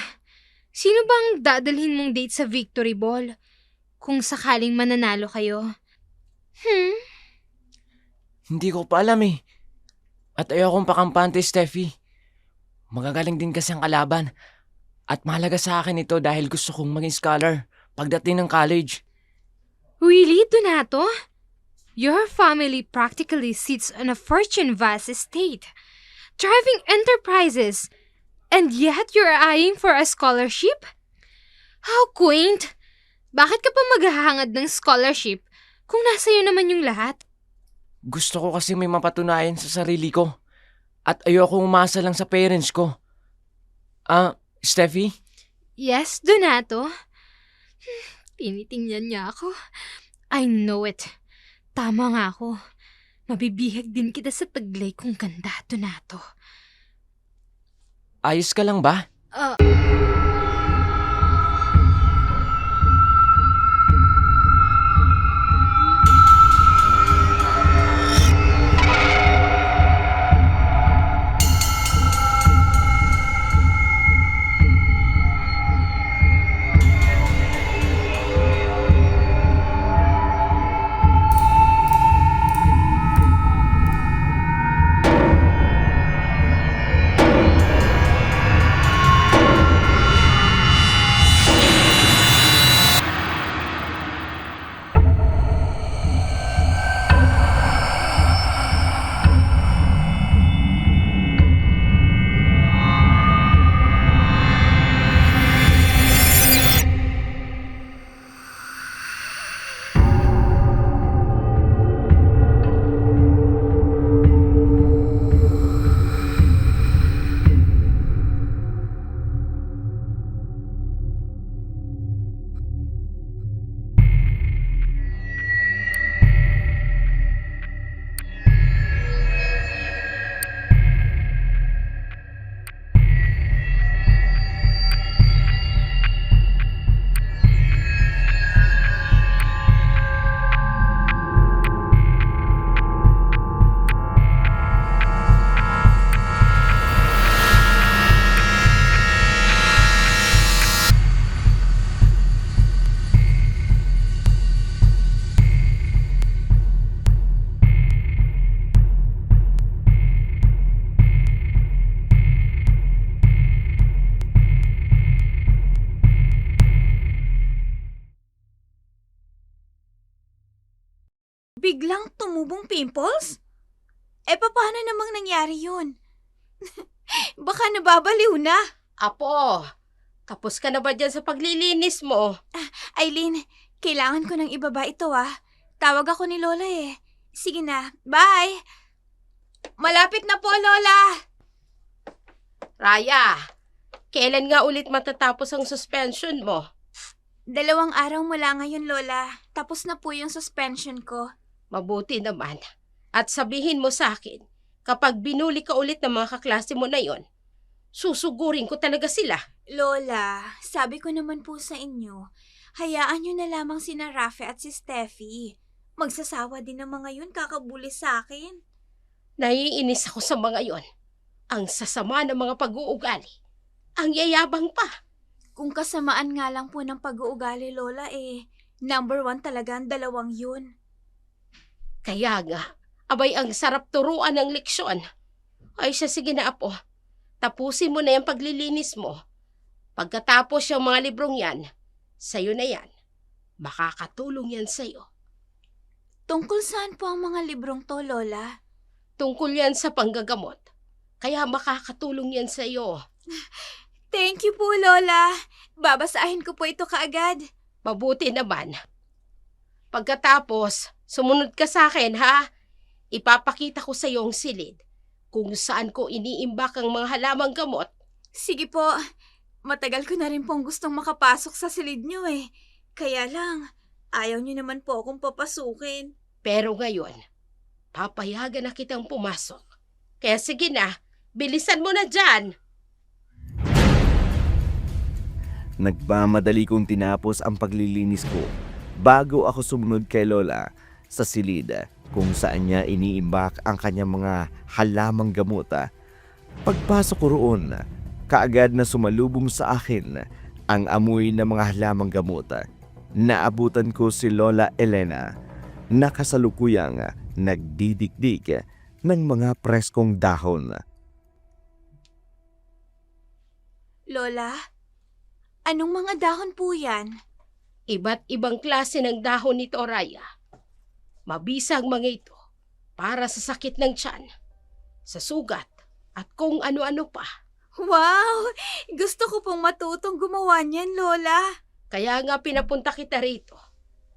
Sino bang dadalhin mong date sa Victory Ball? Kung sakaling mananalo kayo. Hindi ko pa alam eh. At ayokong pakampante, Steffi. Magagaling din kasi ang kalaban. At mahalaga sa akin ito dahil gusto kong maging scholar pagdating ng college. Really, Donato? Your family practically sits on a fortune-vast estate, driving enterprises, and yet you're eyeing for a scholarship? How quaint! Bakit ka pa maghahangad ng scholarship kung nasa iyo naman yung lahat? Gusto ko kasi may mapatunayan sa sarili ko. At ayoko umasa lang sa parents ko. Steffi? Yes, Donato. Tinitingnan niya ako. I know it. Tama nga ako. Mabibihag din kita sa taglay kong ganda, Donato. Ayos ka lang ba? Biglang tumubong pimples? Paano namang nangyari yun? Baka nababaliw na. Apo, tapos ka na ba dyan sa paglilinis mo? Eileen, kailangan ko nang ibaba ito Tawag ako ni Lola eh. Sige na, bye! Malapit na po, Lola! Raya, kailan nga ulit matatapos ang suspension mo? 2 araw mula ngayon, Lola. Tapos na po yung suspension ko. Mabuti naman. At sabihin mo sa akin, kapag binuli ka ulit ng mga kaklase mo na yon, susugurin ko talaga sila. Lola, sabi ko naman po sa inyo, hayaan nyo na lamang sina Rafe at si Steffi. Magsasawa din ng mga yun kakabuli sa akin. Naiinis ako sa mga yon. Ang sasama ng mga pag-uugali. Ang yayabang pa. Kung kasamaan nga lang po ng pag-uugali, Lola, number 1 talaga ang 2 yun. Kaya nga, abay ang sarap turuan ng leksyon. Ay siya, sige na apo. Tapusin mo na yung paglilinis mo. Pagkatapos yung mga librong yan, sa'yo na yan. Makakatulong yan sa'yo. Tungkol saan po ang mga librong to, Lola? Tungkol yan sa panggagamot. Kaya makakatulong yan sa'yo. Thank you po, Lola. Babasahin ko po ito kaagad. Mabuti naman. Pagkatapos, sumunod ka sa akin, ha? Ipapakita ko sa iyo ang silid kung saan ko iniimbak ang mga halamang gamot. Sige po. Matagal ko na rin pong gustong makapasok sa silid nyo Kaya lang, ayaw nyo naman po akong papasukin. Pero ngayon, papayagan na kitang pumasok. Kaya sige na, bilisan mo na dyan. Nagmamadali kong tinapos ang paglilinis ko bago ako sumunod kay Lola sa silid kung saan niya iniimbak ang kanyang mga halamang gamot. Pagpasok ko roon, kaagad na sumalubong sa akin ang amoy ng mga halamang gamot. Naabutan ko si Lola Elena na kasalukuyang nagdidikdik ng mga preskong dahon. Lola, anong mga dahon po yan? Iba't ibang klase ng dahon nito, Raya. Mabisa ang mga ito para sa sakit ng tiyan, sa sugat, at kung ano-ano pa. Wow! Gusto ko pong matutong gumawa niyan, Lola. Kaya nga pinapunta kita rito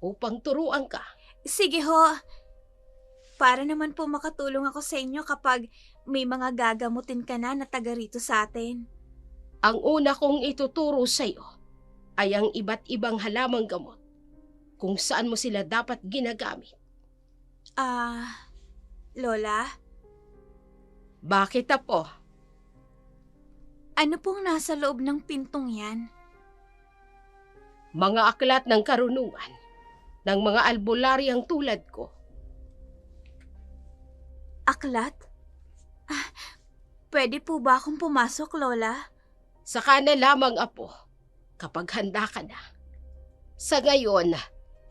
upang turuan ka. Sige ho. Para naman po makatulong ako sa inyo kapag may mga gagamutin ka na taga rito sa atin. Ang una kong ituturo sa iyo ay ang iba't ibang halamang gamot kung saan mo sila dapat ginagamit. Lola, Bakit apo? ano pong nasa loob ng pintong yan? Mga aklat ng karunungan ng mga albularyang tulad ko. Aklat? Pwede po ba akong pumasok, Lola? Saka na lamang apo kapag handa ka na. Sa ngayon,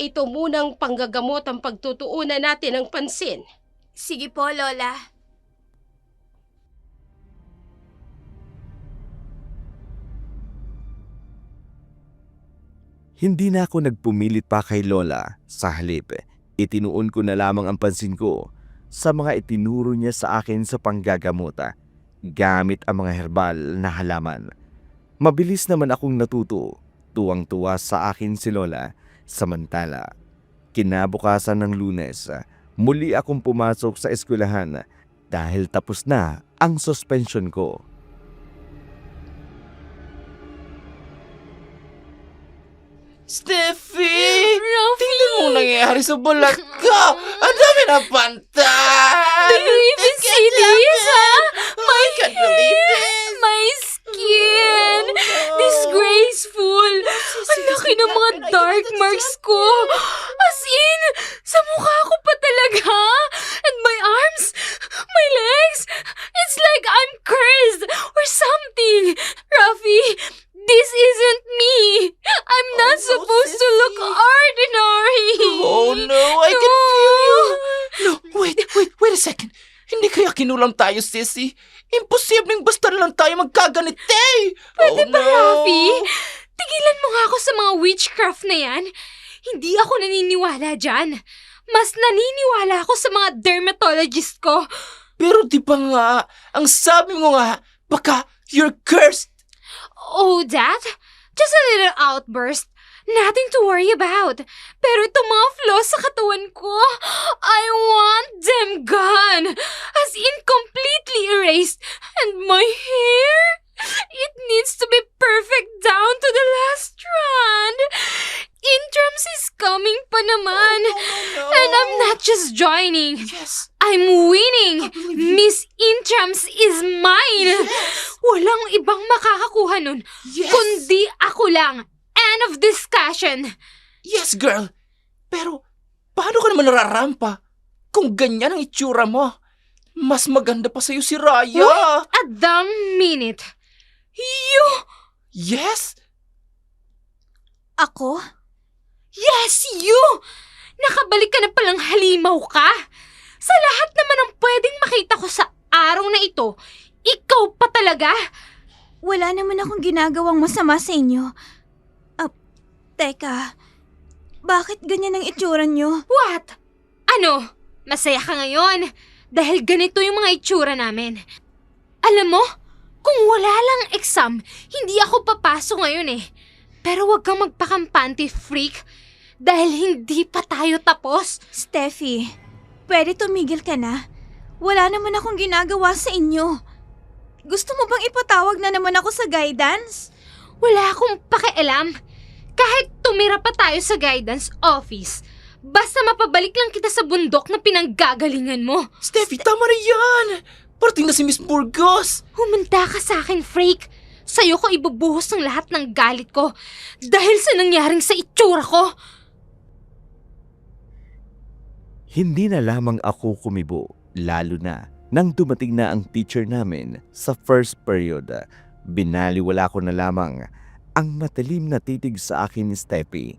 ito munang panggagamot ang pagtutuunan natin ng pansin. Sige po, Lola. Hindi na ako nagpumilit pa kay Lola. Sa halip, itinuon ko na lamang ang pansin ko sa mga itinuro niya sa akin sa panggagamot gamit ang mga herbal na halaman. Mabilis naman akong natuto. Tuwang-tuwa sa akin si Lola. Samantala, kinabukasan ng Lunes, muli akong pumasok sa eskwelahan dahil tapos na ang suspension ko. Steffi! Tingnan mo nangyayari sa balat ko! Ang dami na pantay! Do you even see this, ha? I can't believe this! My skin! Disgraceful! Ang laki ng mga dark marks ko! As in, sa mukha ko pa talaga! And my arms! My legs! It's like I'm cursed or something! Rafi, this isn't me! I'm not supposed to look ordinary! Oh no, I can feel you! No, wait a second. Hindi kaya kinulam tayo, Sissy? Imposibleng basta lang tayo magkaganite! Pwede oh, ba, no. Rafi? Tigilan mo nga ako sa mga witchcraft na yan. Hindi ako naniniwala dyan. Mas naniniwala ako sa mga dermatologist ko. Pero di ba nga, ang sabi mo nga, baka you're cursed? Oh, that? Just a little outburst. Nothing to worry about. Pero itong mga flaws sa katawan ko, I want them gone. As in completely erased. And my hair? It needs to be perfect down to the last strand. Intrams is coming pa naman. No. And I'm not just joining. Yes. I'm winning! Miss Intrams is mine! Walang ibang makakakuha nun, Yes. kundi ako lang. End of discussion! Yes, girl. Pero, paano ka naman nararampa? Kung ganyan ang itsura mo, mas maganda pa sa'yo si Raya. Wait a damn minute. You! Yes? Ako? Yes, you! Nakabalik ka na palang halimaw ka. Sa lahat naman ng pwedeng makita ko sa araw na ito, ikaw pa talaga. Wala naman akong ginagawang masama sa inyo. Teka, bakit ganyan ang itsura nyo? What? Ano? Masaya ka ngayon? Dahil ganito yung mga itsura namin. Alam mo, kung wala lang exam, hindi ako papasok ngayon eh. Pero wag kang magpakampante, freak. Dahil hindi pa tayo tapos. Steffi, pwede tumigil ka na? Wala naman akong ginagawa sa inyo. Gusto mo bang ipatawag na naman ako sa guidance? Wala akong pakialam. Kahit tumira pa tayo sa guidance office, basta mapabalik lang kita sa bundok na pinanggagalingan mo. Steffi, tama na yan! Parating na si Miss Burgos! Humanda ka sa akin, freak. Sa'yo ko ibubuhos ng lahat ng galit ko dahil sa nangyaring sa itsura ko. Hindi na lamang ako kumibo, lalo na nang dumating na ang teacher namin sa first period. Binaliwala ko na lamang ang matalim na titig sa akin ni Steffi.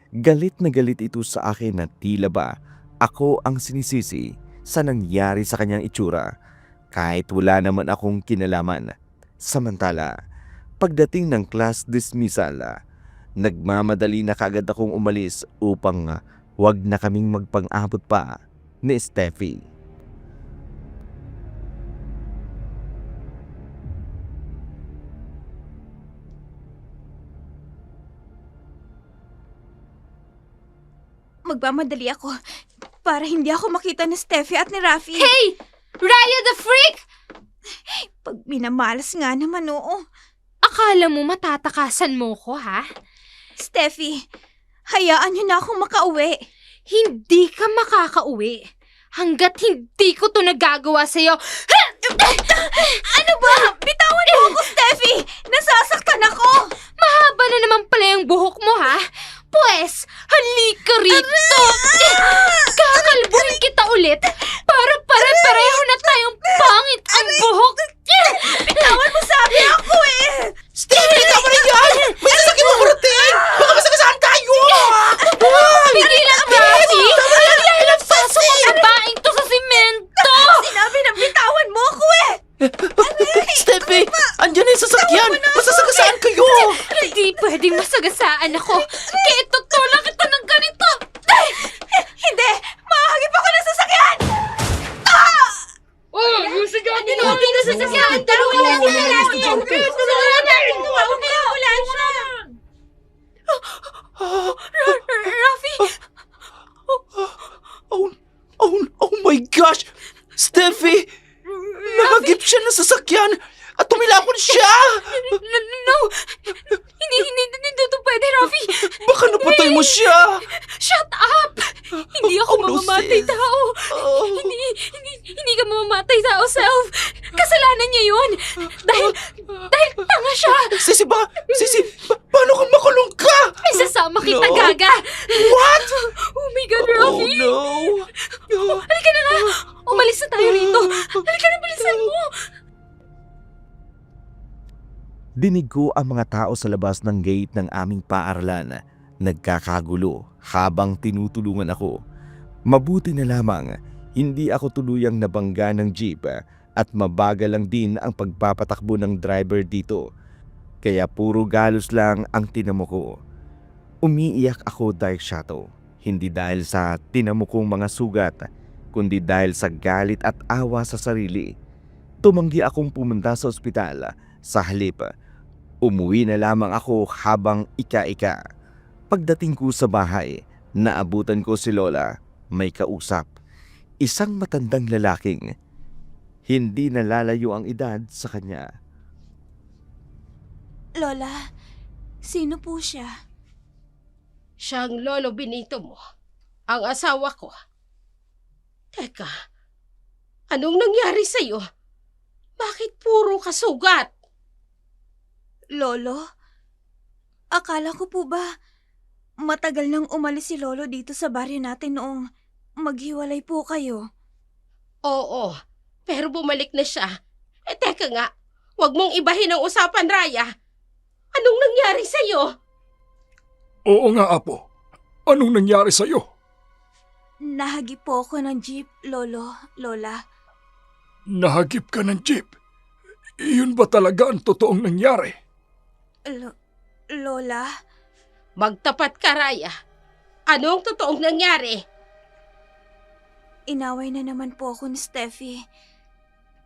Galit na galit ito sa akin na tila ba ako ang sinisisi sa nangyari sa kanyang itsura kahit wala naman akong kinalaman. Samantala, pagdating ng class dismissal, nagmamadali na kagad akong umalis upang wag na kaming magpang-abot pa ni Steffi. Magmamadali ako para hindi ako makita ni Steffi at ni Rafi. Hey! Raya the freak! Pag minamalas nga naman, oo. Akala mo matatakasan mo ko, ha? Steffi, hayaan niyo na akong makauwi. Hindi ka makakauwi hanggat hindi ko to nagagawa sa'yo. Ano ba? Bitawan mo ako, Steffi! Nasasaktan ako! Mahaba na naman pala yung buhok mo, ha? Pwes, halika rito! Kakalbuhin kita ulit para pare-pareho na tayong pangit ang buhok! Bitawan mo sabi ako eh! Steffi, tama na yan! May sasakyan mo kurating! Baka masagasaan tayo! Pigilan ka, Rafi! Dahil ang pasok ang babaeng to sa simento! Sinabi na bitawan mo ako eh! Steffi, andyan na yung sasakyan! Masasagasaan kayo! Hindi pwedeng masagasaan ako! Kaya tutulak kita ng ganito! Hindi! Mahagip ako ng sasakyan! Oh, yung sadyante na kami na sasakyan! Dalawa na yan! Rafi! Oh my gosh! Steffi! Nahagip siya ng sasakyan at tumilakon siya! No! Hindi to pwede, Rafi! Baka napatay mo siya! Shut up! Hindi ako Oh, no, mamamatay sis. tao! Oh. Hindi ka mamamatay tao, Self! Kasalanan niya yun! Dahil tanga siya! Sisi, paano kung makulong ka? Isasama kita, No. Gaga! What? Oh my God, Oh Rafi! no! Halika na nga! Umalis na tayo rito! Halika na, bilisan mo! Dinig ko ang mga tao sa labas ng gate ng aming paaralan nagkakagulo habang tinutulungan ako. Mabuti na lamang hindi ako tuluyang nabangga ng jeep at mabagal lang din ang pagpapatakbo ng driver dito. Kaya puro galos lang ang tinamo ko. Umiiyak ako, Dark Shadow, hindi dahil sa tinamo kong mga sugat, kundi dahil sa galit at awa sa sarili. Tumanggi akong pumunta sa ospital. Sa halip, umuwi na lamang ako habang ika-ika. Pagdating ko sa bahay, naabutan ko si Lola, may kausap. Isang matandang lalaking hindi nalalayo ang edad sa kanya. Lola, sino po siya? Siyang Lolo Benito mo, ang asawa ko. Teka, anong nangyari sa'yo? Bakit puro kasugat? Lolo? Akala ko po ba matagal nang umalis si Lolo dito sa baryo natin noong maghiwalay po kayo? Oo, pero bumalik na siya. Teka nga, wag mong ibahin ang usapan, Raya. Anong nangyari sa'yo? Oo nga, Apo. Anong nangyari sa'yo? Nahagip po ako ng jeep, Lola. Nahagip ka ng jeep. Iyon ba talaga ang totoong nangyari? Lola? Magtapat ka, Raya. Ano ang totoong nangyari? Inaway na naman po ako ni Steffi.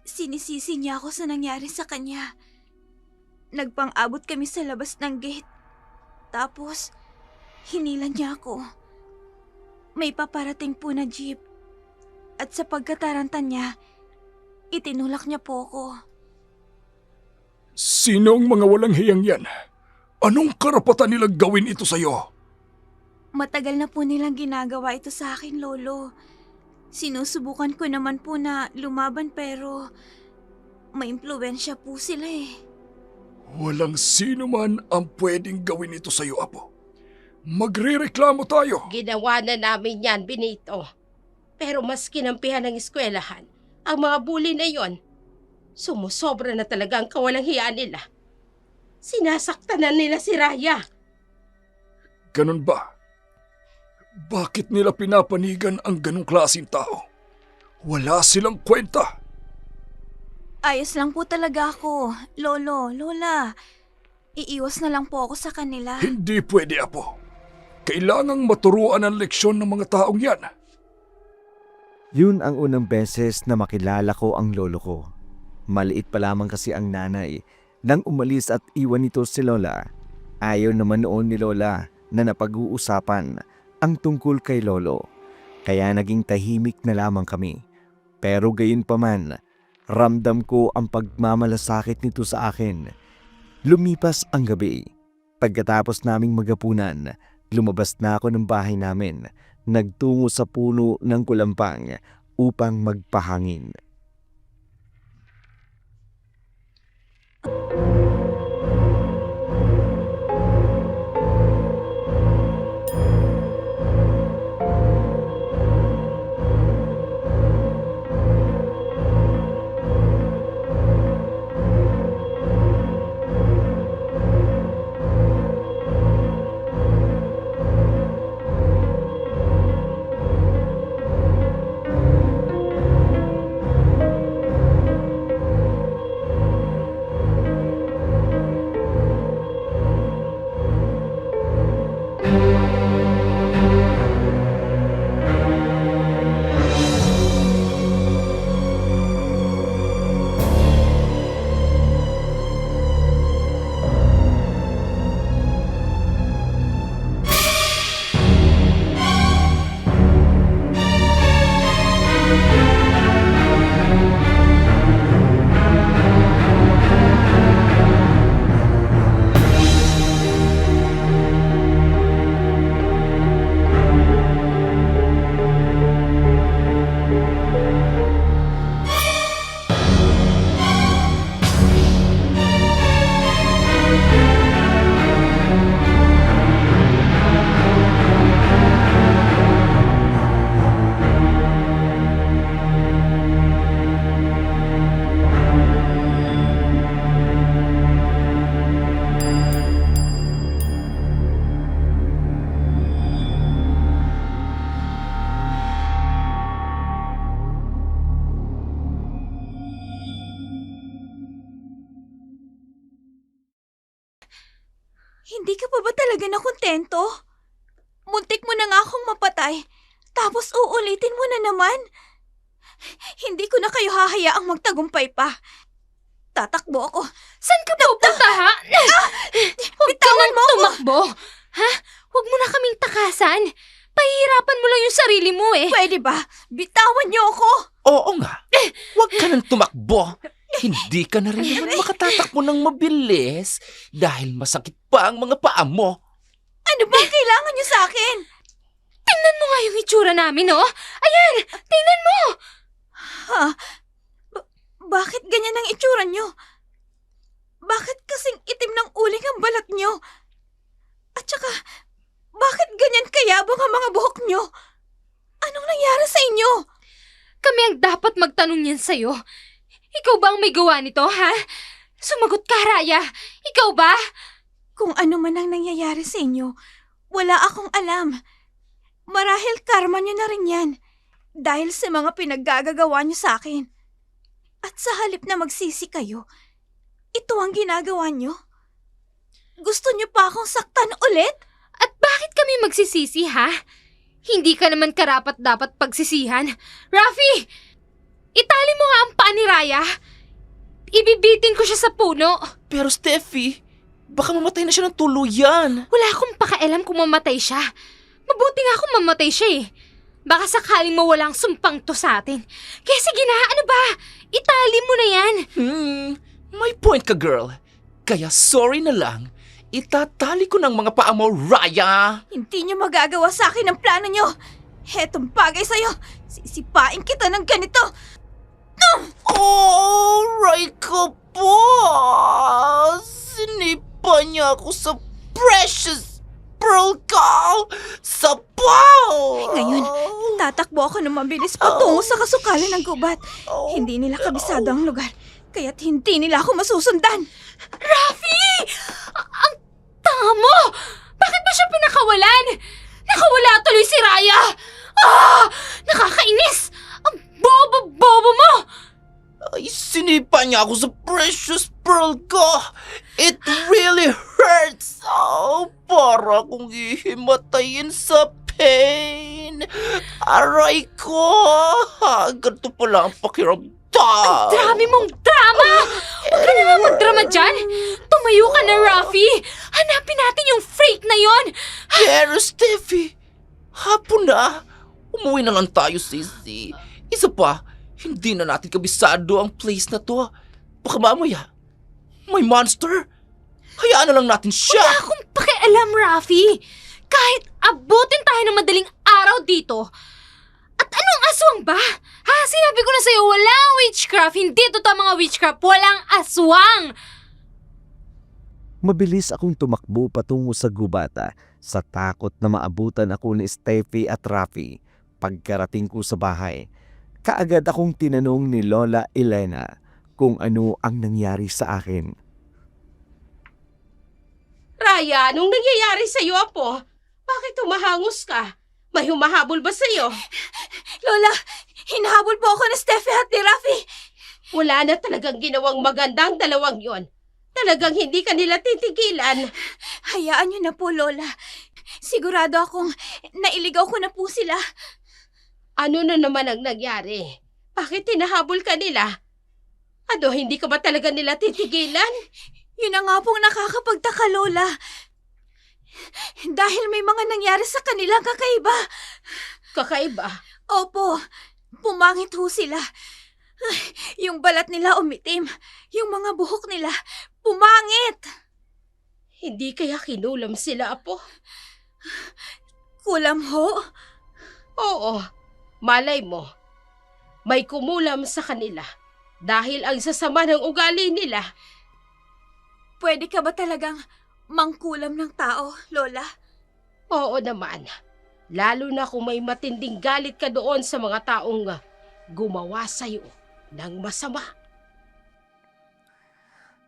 Sinisisi niya ako sa nangyari sa kanya. Nagpang-abot kami sa labas ng gate. Tapos, hinilan niya ako. May paparating po na jeep. At sa pagkataranta niya, itinulak niya po ako. Sino ang mga walang hiyang yan? Anong karapatan nilang gawin ito sa'yo? Matagal na po nilang ginagawa ito sa akin, Lolo. Sinusubukan ko naman po na lumaban pero may impluwensya po sila eh. Walang sino man ang pwedeng gawin ito sa'yo, Apo. Magrereklamo tayo. Ginawa na namin yan, Benito. Pero mas kinampihan ng eskwelahan ang mga bully na yon. Sumusobra na talaga ang kawalang hiyaan nila. Sinasaktan na nila si Raya. Ganun ba? Bakit nila pinapanigan ang ganong klaseng tao? Wala silang kwenta. Ayos lang po talaga ako, Lolo, Lola. Iiwas na lang po ako sa kanila. Hindi pwede, Apo. Kailangang maturuan ang leksyon ng mga taong yan. Yun ang unang beses na makilala ko ang lolo ko. Maliit pa lamang kasi ang nanay nang umalis at iwan nito si Lola. Ayaw naman noon ni Lola na napag-uusapan ang tungkol kay Lolo. Kaya naging tahimik na lamang kami. Pero gayon pa man, ramdam ko ang pagmamalasakit nito sa akin. Lumipas ang gabi. Pagkatapos naming magapunan, lumabas na ako ng bahay namin. Nagtungo sa puno ng kulampang upang magpahangin. Hindi ka pa ba talaga nakontento? Muntik mo na nga akong mapatay, tapos uulitin mo na naman. Hindi ko na kayo hahayaang magtagumpay pa. Tatakbo ako. Saan ka pupunta, ha? Huwag ka Bitawan nang mo ako! tumakbo. Ha? Huwag mo na kaming takasan. Pahihirapan mo lang yung sarili mo eh. Pwede ba? Bitawan niyo ako! Oo nga. Huwag ka nang tumakbo. Hindi ka na rin naman makatatakbo ng mabilis dahil masakit pa ang mga paa mo. Ano ba ang kailangan niyo sa akin? Tingnan mo nga yung itsura namin, oh. Ayan, tingnan mo. Ha? Bakit ganyan ang itsura niyo? Bakit kasing itim ng uling ang balat niyo? At saka, bakit ganyan kayabang ang mga buhok niyo? Anong nangyari sa inyo? Kami ang dapat magtanong yan sa'yo. Ikaw ba ang may gawa nito, ha? Sumagot ka, Raya. Ikaw ba? Kung ano man ang nangyayari sa inyo, wala akong alam. Marahil karma niyo na rin yan. Dahil sa mga pinaggagawa niyo sa akin. At sa halip na magsisi kayo, ito ang ginagawa niyo? Gusto niyo pa akong saktan ulit? At bakit kami magsisisi, ha? Hindi ka naman karapat dapat pagsisihan. Rafi! Itali mo nga ang paa ni Raya. Ibibitin ko siya sa puno. Pero Steffi, baka mamatay na siya ng tuluyan. Wala akong pakialam kung mamatay siya. Mabuti nga kung mamatay siya eh. Baka sakaling mawala ang sumpang to sa atin. Kaya sige na, ano ba? Itali mo na yan. May point ka, girl. Kaya sorry na lang. Itatali ko ng mga paa mo, Raya. Hindi niyo magagawa sa akin ang plano niyo. Hetong bagay sa'yo. Sisipain kita ng ganito. Oh, Ray ko po! Sinipa niya ako sa precious pearl ko! Sapaw! Ngayon, tatakbo ako ng mabilis patungo sa kasukalan ng gubat. Hindi nila kabisado ang lugar, kaya't hindi nila ako masusundan. Rafi! Ang tanga mo! Bakit ba siya pinakawalan? Nakawala tuloy si Raya! Nakakainis! Ang bobo-bobo mo! Ay, sinipa niya ako sa precious pearl ko! It really hurts! Para akong ihimatayin sa pain! Aray ko! Ganito pala ang pakiramdam! Dami mong drama! Huwag ka na nga magdrama dyan! Tumayo ka na, Rafi! Hanapin natin yung freak na yon! Pero Steffi, hapon na. Umuwi na lang tayo, sisi. Isa pa, hindi na natin kabisado ang place na to. Baka mamaya, may monster. Hayaan na lang natin siya. Wala akong pakialam, Rafi! Kahit abutin tayo ng madaling araw dito. At anong aswang ba? Sinabi ko na sa'yo, walang witchcraft. Hindi totoo mga witchcraft. Walang aswang! Mabilis akong tumakbo patungo sa gubata sa takot na maabutan ako ni Steffi at Rafi. Pagkarating ko sa bahay, kaagad akong tinanong ni Lola Elena kung ano ang nangyari sa akin. Raya, anong nangyayari sa'yo, Apo? Bakit humahangos ka? May humahabol ba sa'yo? Lola, hinahabol po ako ni Steffi at ni Rafi. Wala na talagang ginawang maganda ang dalawang yon. Talagang hindi ka nila titigilan. Hayaan niyo na po, Lola. Sigurado akong nailigaw ko na po sila. Ano na naman ang nangyari? Bakit hinahabol ka nila? Ano, hindi ka ba talaga nila titigilan? Yun na nga pong nakakapagtaka, Lola. Dahil may mga nangyari sa kanilang kakaiba. Kakaiba. Opo, pumangit ho sila. Yung balat nila umitim. Yung mga buhok nila pumangit. Hindi kaya kinulam sila, Apo? Kulam ho? Oo, malay mo. May kumulam sa kanila dahil ang sasama ng ugali nila. Pwede ka ba talagang mangkulam ng tao, Lola? Oo naman. Lalo na kung may matinding galit ka doon sa mga taong gumawa sa'yo ng masama.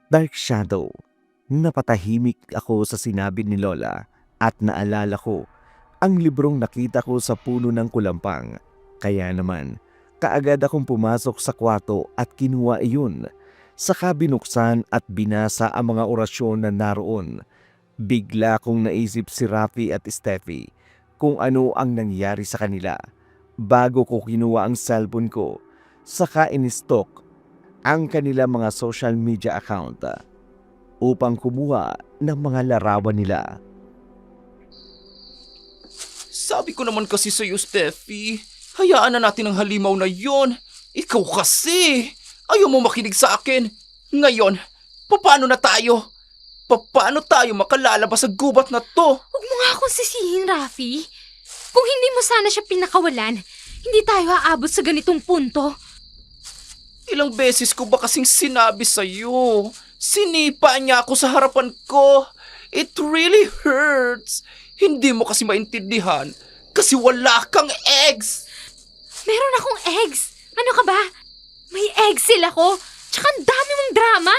Dark Shadow, napatahimik ako sa sinabi ni Lola at naalala ko ang librong nakita ko sa puno ng kulampang. Kaya naman, kaagad akong pumasok sa kwarto at kinuha iyon. Saka binuksan at binasa ang mga orasyon na naroon. Bigla kong naisip si Rafi at Steffi kung ano ang nangyari sa kanila. Bago ko kinuha ang cellphone ko, saka in-stalk ang kanila mga social media account upang kumuha ng mga larawan nila. Sabi ko naman kasi sa'yo, Steffi, hayaan na natin ang halimaw na yon. Ikaw kasi, ayaw mo makinig sa akin. Ngayon, paano na tayo? Paano tayo makalalabas sa gubat na to? Huwag mo nga akong sisihin, Rafi. Kung hindi mo sana siya pinakawalan, hindi tayo aabot sa ganitong punto. Ilang beses ko ba kasing sinabi sa'yo? Sinipa niya ako sa harapan ko. It really hurts. Hindi mo kasi maintindihan kasi wala kang eggs. Meron akong eggs. Ano ka ba? May eggs sila ko. Tsaka ang dami mong drama.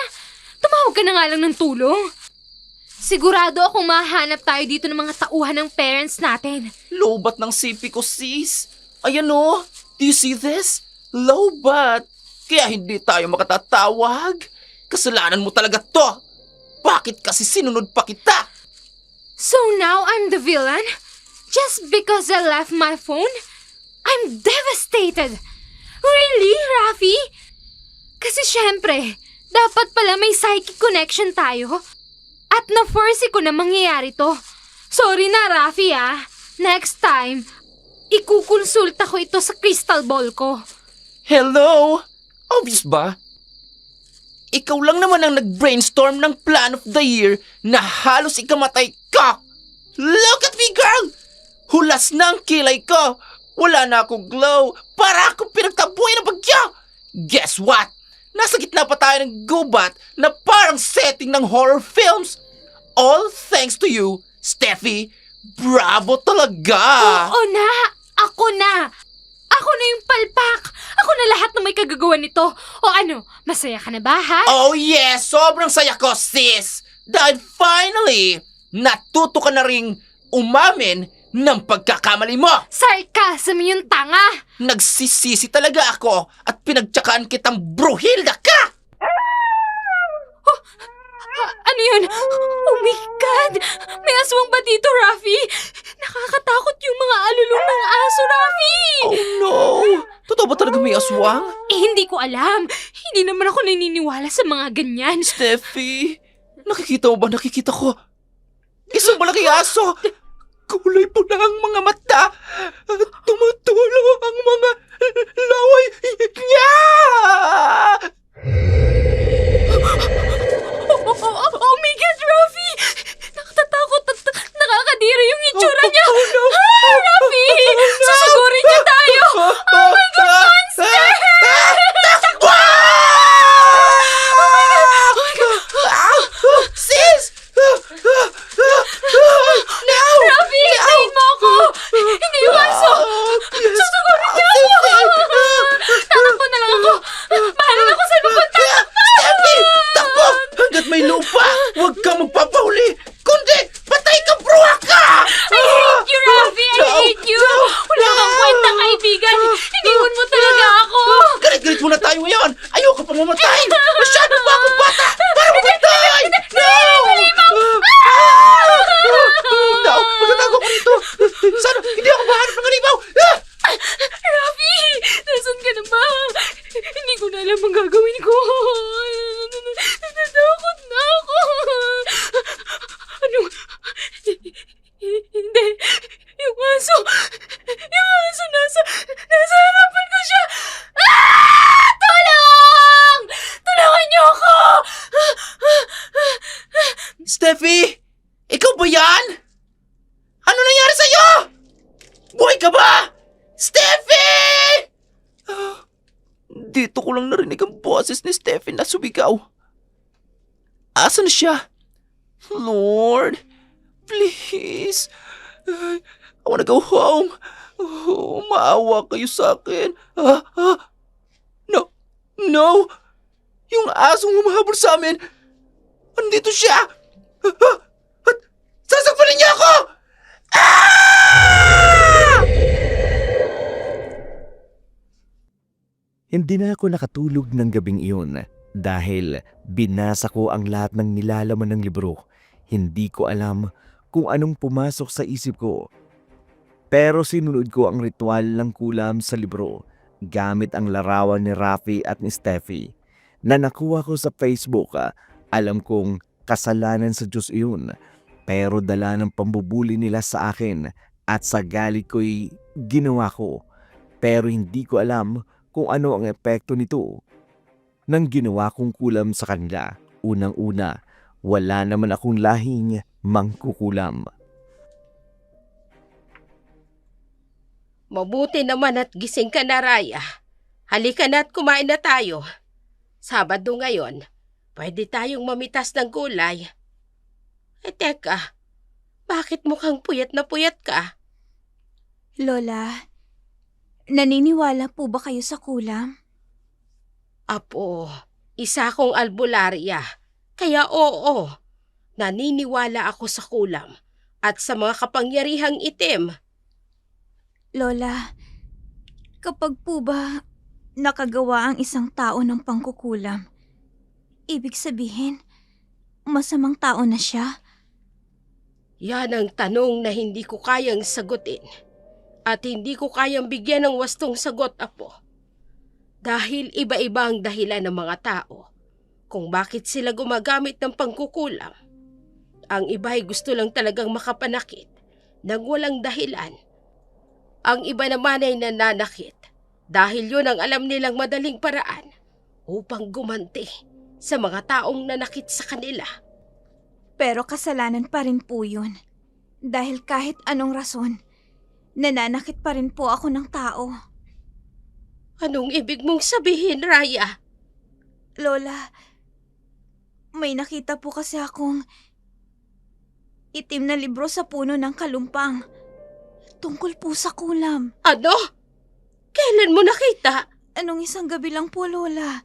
Tumawag ka na nga lang ng tulong. Sigurado akong mahanap tayo dito ng mga tauhan ng parents natin. Lobat ng sipi ko, sis. Ayan o. Do you see this? Lobat. Kaya hindi tayo makatatawag. Kasalanan mo talaga to. Bakit kasi sinunod pa kita? So now I'm the villain? Just because I left my phone? I'm devastated. Really, Rafi? Kasi syempre, dapat pala may psychic connection tayo. At na-force ko na mangyayari to. Sorry na, Rafi Next time, ikukonsulta ko ito sa crystal ball ko. Hello? Obvious ba? Ikaw lang naman ang nag-brainstorm ng plan of the year na halos ikamatay ka. Look at me, girl! Hulas na ang kilay ko. Wala na akong glow. Para akong pinagtabuhay ng bagyo. Guess what? Nasa gitna pa tayo ng gubat na parang setting ng horror films. All thanks to you, Steffi. Bravo talaga! Oo na! Ako na! Ako na yung palpak! Ako na lahat ng may kagagawa nito! O ano, masaya ka na ba, ha? Oh yes! Sobrang saya ko, sis! Dahil finally, natuto ka na ring umamin ng pagkakamali mo! Sarcasm yung tanga! Nagsisisi talaga ako at pinagtsakaan kitang Bruhilda ka! Ano yun? Oh my God! May aswang ba dito, Rafi? Nakakatakot yung mga alulong ng aso, Rafi! Oh no! Totoo ba talaga may aswang? Hindi ko alam. Hindi naman ako naniniwala sa mga ganyan. Steffi, nakikita mo ba? Nakikita ko. Isang malaking aso! Kulay pula ang mga mata! At tumutulo ang mga laway niya! Oh my God, Rafi! Nakatatakot at nakakadiri yung itsura niya! no! Rafi! Susugurin niya tayo! Oh my God, monster! Takbo! Sis! No! Rafi! Hintayin mo ako! Hindi yung aso! Susugurin niya ako! Tatakbo na lang ako! Bahala na ako saan mapunta! Steffi! Takbo! Hanggat may lupa, huwag kang magpapahuli! Kundi, patay ka, bruha ka! I hate you, Rafi! I hate you! Wala kang kwentang kaibigan! Iniwan mo talaga ako! Galit-galit muna tayo ngayon! Ayoko pa mamatay! Masyado pa akong bata para mamatay! No! No! Magtatago ko rito! Sana hindi ako mahanap ng halimaw! Rafi! Nasaan ka na ba? Hindi ko na alam ang gagawin ko. Natatakot na ako. Anong... Hindi. Yung aso. Nasa harapan ko siya. Tulong! Tulungan niyo ako! Steffi! Ikaw ba yan? Ano nangyari sa'yo? Buhay ka ba? Steffi! Dito ko lang narinig ang boses ni Steffi na sumigaw. Asan na siya? Lord, please. I wanna go home. Oh, maawa kayo sa akin. No, no. Yung asong humahabol sa amin. Andito siya. At sasakpanin niya ako! Hindi na ako nakatulog ng gabing iyon dahil binasa ko ang lahat ng nilalaman ng libro. Hindi ko alam kung anong pumasok sa isip ko. Pero sinunod ko ang ritual ng kulam sa libro gamit ang larawan ni Rafi at ni Steffi na nakuha ko sa Facebook. Alam kong kasalanan sa Diyos iyon, pero dala ng pambubuli nila sa akin at sa galit ko'y ginawa ko. Pero hindi ko alam kung ano ang epekto nito nang ginawa kong kulam sa kanila. Unang-una, wala naman akong lahing mangkukulam. Mabuti naman at gising ka na, Raya. Halika na at kumain na tayo. Sabado ngayon, pwede tayong mamitas ng gulay. Teka, bakit mukhang puyat na puyat ka? Lola, naniniwala po ba kayo sa kulam? Apo, isa akong albularya. Kaya oo, naniniwala ako sa kulam at sa mga kapangyarihang itim. Lola, kapag po ba nakagawa ang isang tao ng pangkukulam, ibig sabihin, masamang tao na siya? Yan ang tanong na hindi ko kayang sagutin. At hindi ko kayang bigyan ng wastong sagot, Apo. Dahil iba-iba ang dahilan ng mga tao kung bakit sila gumagamit ng pangkukulam. Ang iba ay gusto lang talagang makapanakit nang walang dahilan. Ang iba naman ay nananakit dahil yun ang alam nilang madaling paraan upang gumanti sa mga taong nanakit sa kanila. Pero kasalanan pa rin po yun. Dahil kahit anong rason, nananakit pa rin po ako ng tao. Anong ibig mong sabihin, Raya? Lola, may nakita po kasi akong itim na libro sa puno ng kalumpang. Tungkol po sa kulam. Ano? Kailan mo nakita? Anong isang gabi lang po, Lola.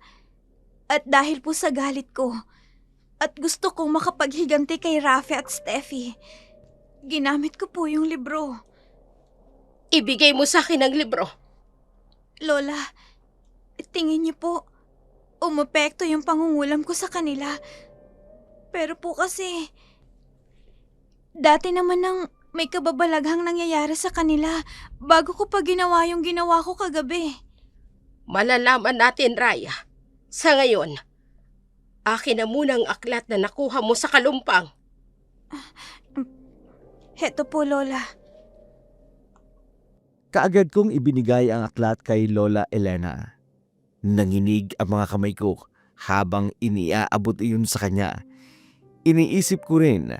At dahil po sa galit ko, at gusto kong makapaghiganti kay Rafi at Steffi, ginamit ko po yung libro. Ibigay mo sa akin ang libro. Lola, tingin niyo po, umepekto yung pangungulam ko sa kanila. Pero po kasi, dati naman nang may kababalaghang nangyayari sa kanila bago ko pa ginawa yung ginawa ko kagabi. Malalaman natin, Raya. Sa ngayon, akin na muna ang aklat na nakuha mo sa kalumpang. Heto po, Lola. Kaagad kong ibinigay ang aklat kay Lola Elena. Nanginig ang mga kamay ko habang iniaabot iyon sa kanya. Iniisip ko rin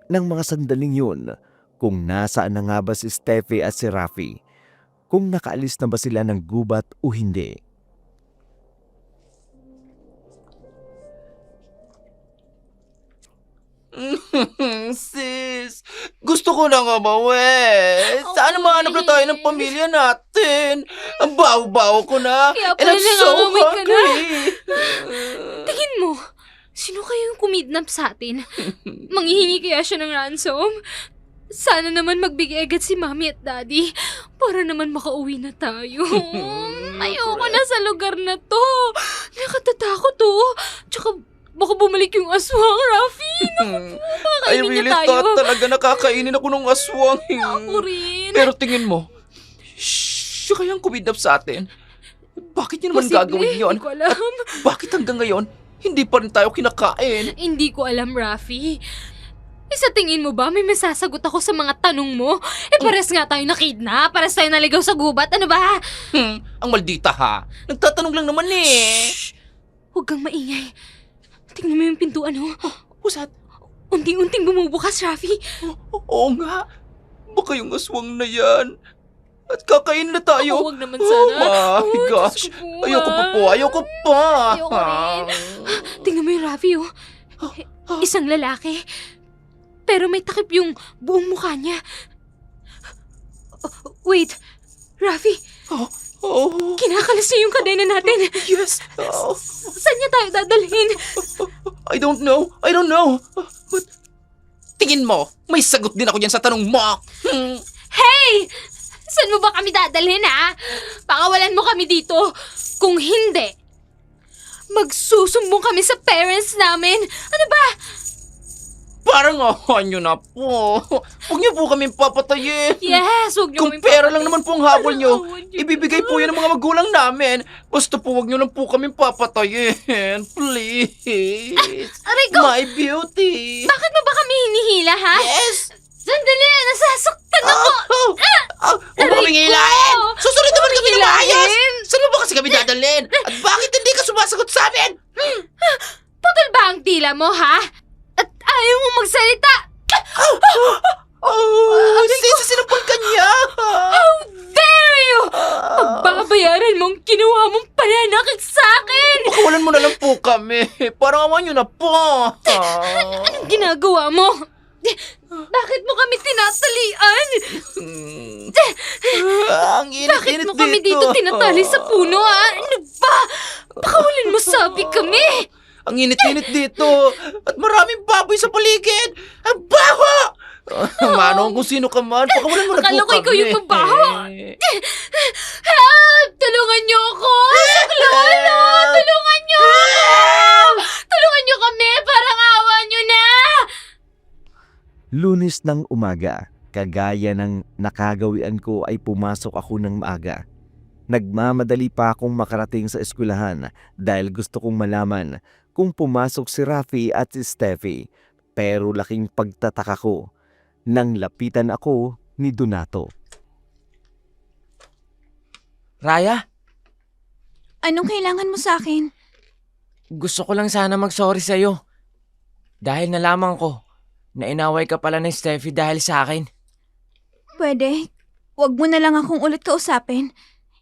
ng mga sandaling yun kung nasaan na nga ba si Steffi at si Rafi, kung nakaalis na ba sila ng gubat o hindi. Sis, gusto ko na nga bawi. Sana mahanap na tayo ng pamilya natin. Ang baho-baho ko na. Kaya And pala I'm so nangangamoy ka na. hungry. Tingin mo, sino kayang kumidnap sa atin? Manghihingi kaya siya ng ransom? Sana naman magbigay agad si Mami at Daddy para naman makauwi na tayo. Ayoko na sa lugar na to. Nakatatakot to. Tsaka baka bumalik yung aswang, Rafi. I Kakainin really niya tayo. thought talaga nakakainin ako ng aswang. Ako rin. Pero tingin mo, siya kayang kumidnap sa atin? Bakit niya naman Posible, gagawin yon? Hindi ko alam. Bakit hanggang ngayon, hindi pa rin tayo kinakain? Hindi ko alam, Rafi. Sa tingin mo ba may masasagot ako sa mga tanong mo? Pares nga tayo nakidnap, pares tayo naligaw sa gubat, ano ba? Ang maldita ha. Nagtatanong lang naman eh. Shh! Huwag kang maingay. Tingnan mo yung pintuan, oh. Pusat. Unti-unting bumubukas, Rafi. Oo nga. Baka yung aswang na yan. At kakain na tayo. Huwag naman sana. Oh my Oh, gosh. Diyos ko po, Ayoko pa ah. po. Ayoko pa. Ayoko rin. Tingnan mo yung Rafi, oh. Isang lalaki. Pero may takip yung buong mukha niya. Wait, Rafi, Oh, kinakalas niya yung kadena natin. yes. Oh, Saan niya tayo dadalhin? I don't know. But, tingin mo, may sagot din ako dyan sa tanong mo. Hey! Saan mo ba kami dadalhin, ha? Pakawalan mo kami dito. Kung hindi, magsusumbong kami sa parents namin. Ano ba? Parang nyo na po. Huwag niyo po kami papatayin. Yes, huwag niyo Kung kami pera lang naman po ang habol nyo, Awan niyo ibibigay po yan ng mga magulang namin. Basta po huwag nyo lang po kami papatayin. Please. Aray ko! My beauty. Bakit mo ba kami hinihila, ha? Yes. Sandali, nasasaktan ako! Huwag mo Aray kaming ko! hilahin. Susunod naman kami ng maayos. Hilahin? Saan mo ba kasi kami dadalhin? At bakit hindi ka sumasagot sa amin? Putol ba ang tila mo, ha? At ayaw mo magsalita! Oh, sinampal ka niya. How dare you! Pagbabayaran mo ang ginawa mong pananakit sa akin! Pakawalan mo na lang po kami. Parang awan nyo na po. Anong ginagawa mo? Bakit mo kami tinatalian? Ang init-init Bakit mo kami dito tinatali sa puno, ha? Ano ba? Pakawalan mo sabi kami! Ang init-init dito. At maraming baboy sa paligid. Ang baho! Manong kung sino ka man, pakawalan mo na po Akala ko kami. ikaw yung mabaho. Help! Tulungan niyo ako! Saklolo! Tulungan niyo ako! Tulungan niyo kami! Parang awa niyo na! Lunes ng umaga, kagaya ng nakagawian ko ay pumasok ako ng maaga. Nagmamadali pa akong makarating sa eskwelahan dahil gusto kong malaman kung pumasok si Rafi at si Steffi. Pero laking pagtataka ko nang lapitan ako ni Donato. Raya, Anong kailangan mo sa akin? gusto ko lang sana mag-sorry sa'yo. Dahil nalaman ko na inaway ka pala ni Steffi dahil sa akin. Pwede, wag mo na lang akong ulit kausapin.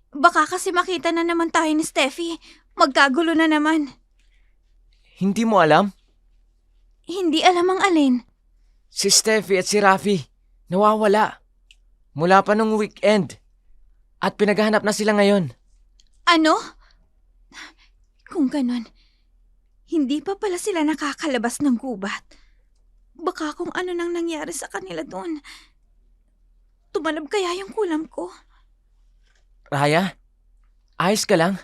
Baka kasi makita na naman tayo ni Steffi. Magkagulo na naman. Hindi mo alam? Hindi alam ang alin. Si Steffi at si Rafi, nawawala. Mula pa nung weekend. At pinaghahanap na sila ngayon. Ano? Kung ganon, hindi pa pala sila nakakalabas ng gubat. Baka kung ano nang nangyari sa kanila doon. Tumalab kaya yung kulam ko? Raya, ayos ka lang?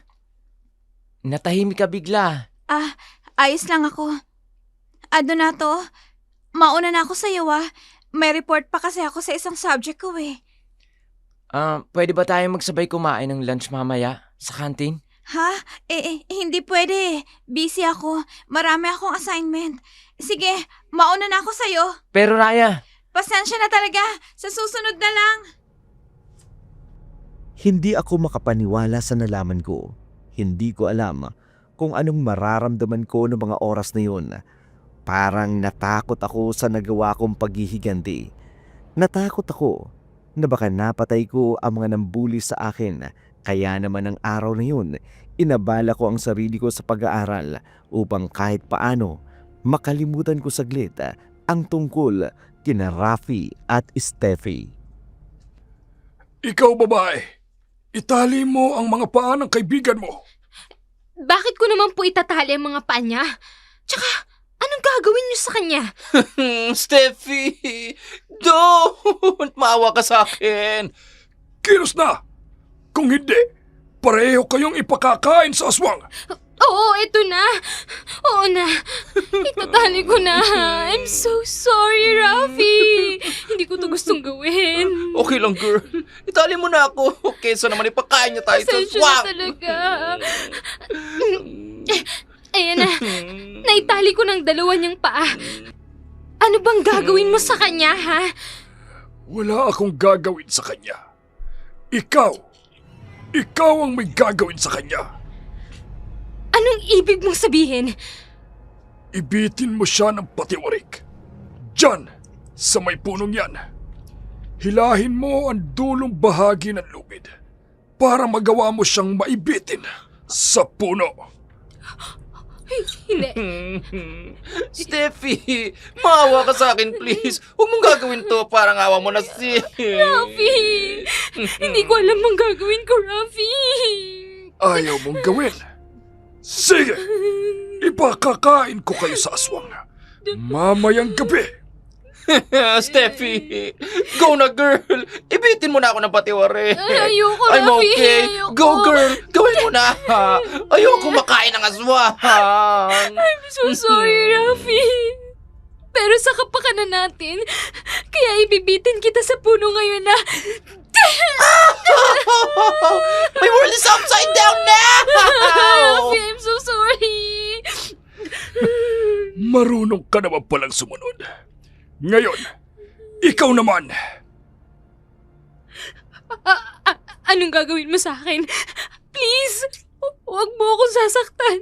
Natahimik ka bigla. Ayos lang ako. Donato, mauna na ako sa iyo May report pa kasi ako sa isang subject ko eh. Pwede ba tayo magsabay kumain ng lunch mamaya sa canteen? Ha? Hindi pwede. Busy ako. Marami akong assignment. Sige, mauna na ako sa'yo. Pero Raya, Pasensya na talaga. Sa susunod na lang. Hindi ako makapaniwala sa nalaman ko. Hindi ko alam kung anong mararamdaman ko noong mga oras na yun. Parang natakot ako sa nagawa kong paghihiganti. Natakot ako na baka napatay ko ang mga nambuli sa akin. Kaya naman ang araw na yun, inabala ko ang sarili ko sa pag-aaral upang kahit paano makalimutan ko saglit ang tungkol kina Rafi at Steffi. Ikaw, babae, itali mo ang mga paa ng kaibigan mo. Bakit ko naman po itatali ang mga paa niya? Tsaka, anong gagawin niyo sa kanya? Steffi, don't! Maawa ka sa akin. Kilos na! Kung hindi, pareho kayong ipakakain sa aswang. Oo, ito na. Oo na. Itatali ko na. I'm so sorry, Rafi. Hindi ko to gustong gawin. Okay lang, girl. Itali mo na ako. Kesa naman ipakain niya tayo sa Pasensya na swamp. talaga. Ayan na. Naitali ko ng dalawa niyang paa. Ano bang gagawin mo sa kanya, ha? Wala akong gagawin sa kanya. Ikaw ang may gagawin sa kanya. Anong ibig mong sabihin? Ibitin mo siya ng patiwarik. Diyan, sa may punong yan. Hilahin mo ang dulong bahagi ng lubid para magawa mo siyang maibitin sa puno. Hindi. Steffi, maawa ka sa akin, please. Huwag mong gagawin to, parang awa mo na si... Rafi! Hindi ko alam ang gagawin ko, Rafi. Ayaw mong gawin. Sige, ipakakain ko kayo sa aswang. Mamayang gabi. Steffi, go na, girl. Ibitin mo na ako ng patiwari. Ayoko, I'm Rafi. okay. Ayoko. Go, girl. Gawin mo na. Ayoko makain ng aswang. I'm so sorry, Rafi. Pero sa kapakanan natin, kaya ibibitin kita sa puno ngayon na... My world is upside down now. Rafi, I'm so sorry. Marunong ka naman palang sumunod. Ngayon, ikaw naman. Anong gagawin mo sa akin? Please, huwag mo akong sasaktan.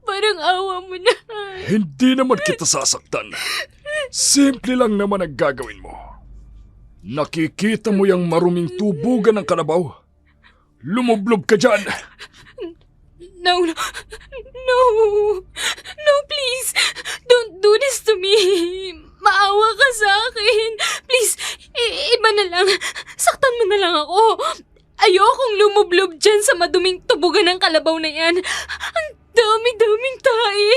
Parang awa mo na. Hindi naman kita sasaktan. Simple lang naman ang gagawin mo. Nakikita mo yung maruming tubugan ng kalabaw? Lumublob ka dyan. No, please. Don't do this to me. Maawa ka sa akin. Please, iba na lang. Saktan mo na lang ako. Ayokong lumublob dyan sa maduming tubugan ng kalabaw na yan. Ang dami-daming tae.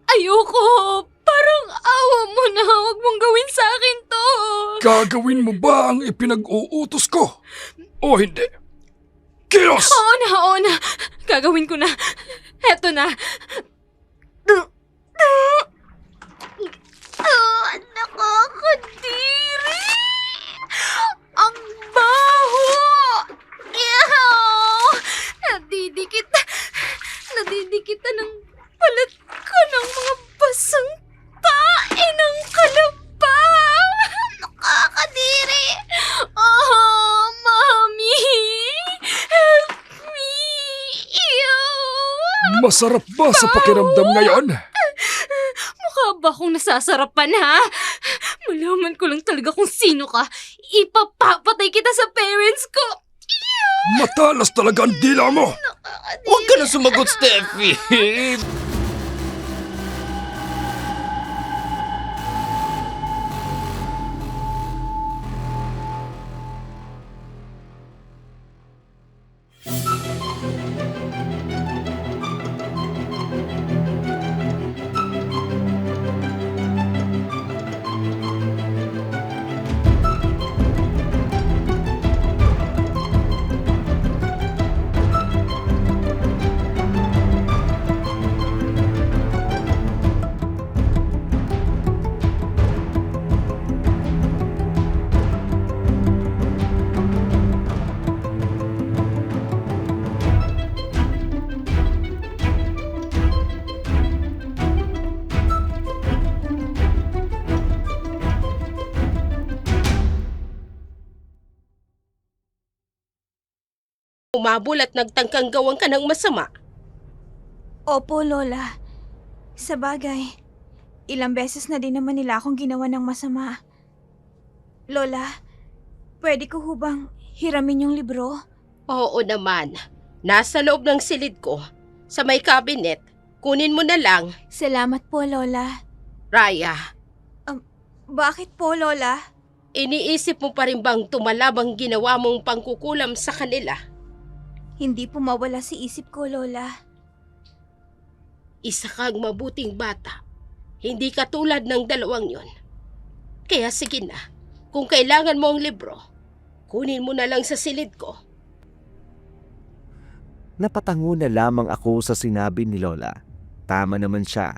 Ayoko. Parang awa mo na. Huwag mong gawin sa akin to. Gagawin mo ba ang ipinag-uutos ko? O hindi? Kilos! Oo na. Gagawin ko na. Eto na. Nakakadiri! Ang baho! Ew! Nadidikita ng balat ko ng mga basang tae ng kalabaw! Nakakadiri! Oh, Mami! Help me! Ew! Masarap ba sa pakiramdam ngayon? Mukha ba akong nasasarapan, ha? Malaman ko lang talaga kung sino ka. Ipapapatay kita sa parents ko. Matalas talaga ang dila mo. Huwag ka na sumagot, Steffi. umabol at nagtangkang gawan ka ng masama. Opo, Lola. Sa bagay, ilang beses na din naman nila akong ginawa ng masama. Lola, pwede ko hubang hiramin yung libro? Oo naman. Nasa loob ng silid ko, sa may cabinet. Kunin mo na lang. Salamat po, Lola. Raya, Bakit po, Lola? iniisip mo pa rin bang tumalabang ginawa mong pangkukulam sa kanila? Hindi po mawala sa isip ko, Lola. Isa kang mabuting bata. Hindi katulad ng dalawang yon. Kaya sige na, kung kailangan mo ang libro, kunin mo na lang sa silid ko. Napatango na lamang ako sa sinabi ni Lola. Tama naman siya.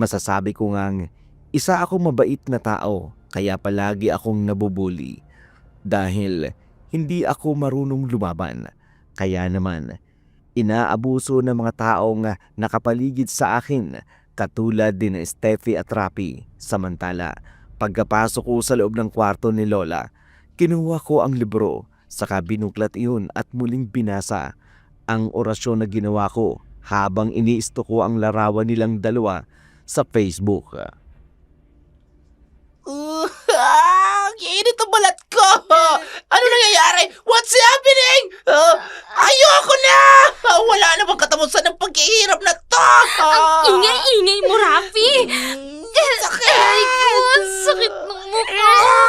Masasabi ko ngang isa akong mabait na tao kaya palagi akong nabubuli. Dahil hindi ako marunong lumaban. Kaya naman, inaabuso ng mga taong nakapaligid sa akin katulad din ni Steffi at Rafi. Samantala, pagkapasok ko sa loob ng kwarto ni Lola, kinuha ko ang libro, saka binuklat iyon at muling binasa ang orasyon na ginawa ko habang iniisto ko ang larawan nilang dalawa sa Facebook. Ang init ang balat ko! Ano nangyayari? What's happening? Ayoko na! Wala na bang katapusan ng paghihirap na to? Ang ingay-ingay mo, Rafi! Sakit! Aray ko, ang sakit ng mukha ko!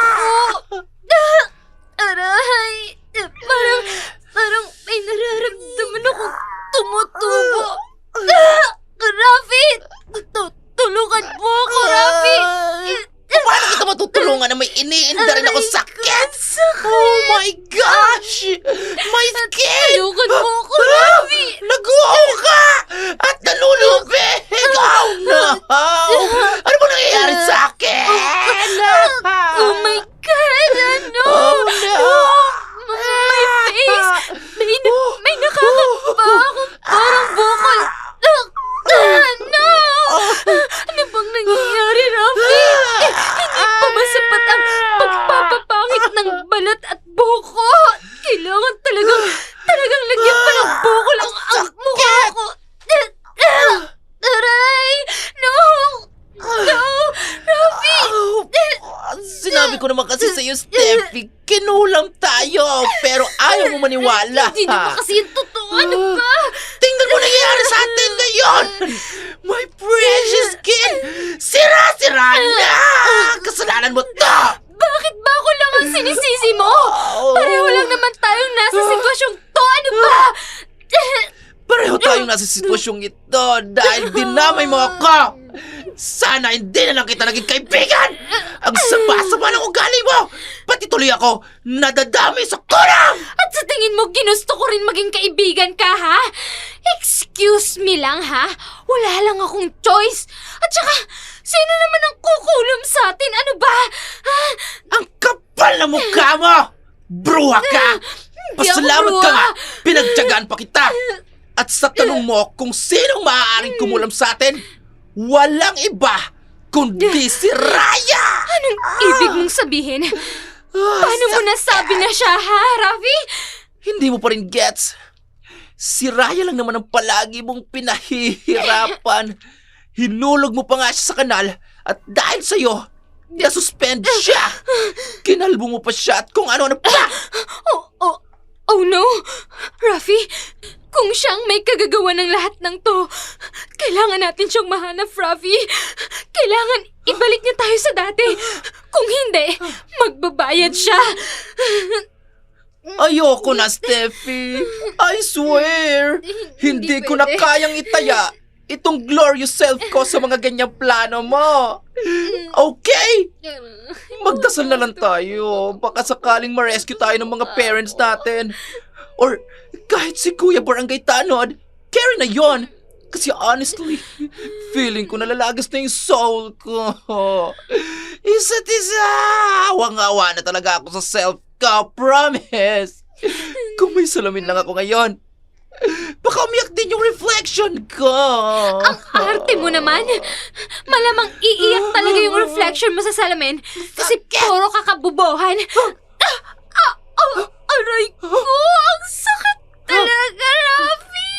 Aray! Parang may nararamdaman akong tumutubo. Rafi! Tulungan mo ako, Rafi! Paano kita matutulungan na may iniinda rin ako sakit? Oh my gosh! My skin! Tulungan mo ako, Rafi! Nag-uhaw ka! At nalulubig! Oh no! Ano ba nangyayari sa akin? Oh my God! Ano? Oh no! My face! May nakakapa akong parang bukol. No! Ano bang nangyayari, Rafi? Hindi pa masapat ang pagpapapangit ng balat at buko. Kailangan talagang lagyan pa ng bukol ang mukha ko. Aray! No! No! Rafi! Sinabi ko naman kasi sa'yo, Steffi, kinulang tayo, pero ayaw mo maniwala. Hindi naman kasi yung totoo. Ano ba? Tingnan mo nangyayari sa atin ngayon! My precious skin! Sira-sira na! Kasalanan mo to! Bakit ba ako lang ang sinisisi mo? Pareho lang naman tayong nasa sitwasyong to. Ano ba? Pareho tayong nasa sitwasyong ito dahil dinamay mo ako! Sana hindi na lang kita naging kaibigan! Ang sama-sama ng ugali mo! Pati tuloy ako nadadami sa kurang! At sa tingin mo, ginusto ko rin maging kaibigan ka, ha? Excuse me lang, ha? Wala lang akong choice. At saka, sino naman ang kukulong sa atin? Ano ba? Ha? Ang kapal na mukha mo! Bruha ka! Hindi ako Pasalamat ka bruha. nga! Pinagtyagaan pa kita! At sa tanong mo kung sinong maaaring kumulam sa atin, walang iba kundi si Raya! Anong ibig mong sabihin? Paano mo nasabi na siya, ha, Rafi? Hindi mo pa rin gets? Si Raya lang naman ang palagi mong pinahihirapan. Hinulog mo pa nga siya sa kanal at dahil sa'yo, nasuspend siya. Kinalbo mo pa siya at kung ano-ano pa. Oh no! Rafi, kung siyang may kagagawa ng lahat ng to, kailangan natin siyang mahanap, Rafi. Kailangan ibalik niya tayo sa dati. Kung hindi, magbabayad siya. Ayoko na, Steffi. I swear. Hindi ko na kayang itaya itong glorious self ko sa mga ganyang plano mo. Okay? Magdasal na lang tayo. Baka sakaling ma-rescue tayo ng mga parents natin. Or kahit si Kuya Barangay Tanod, carry na yon. Kasi honestly, feeling ko nalalagas na yung soul ko. Isa't isa. Awang-awa na talaga ako sa self ko. Promise. Kung may salamin lang ako ngayon, baka umiyak din yung reflection ko. Ang arte mo naman. Malamang iiyak talaga yung reflection mo sa salamin kasi puro kakabubohan. Aray ko! Ang sakit talaga, Rafi!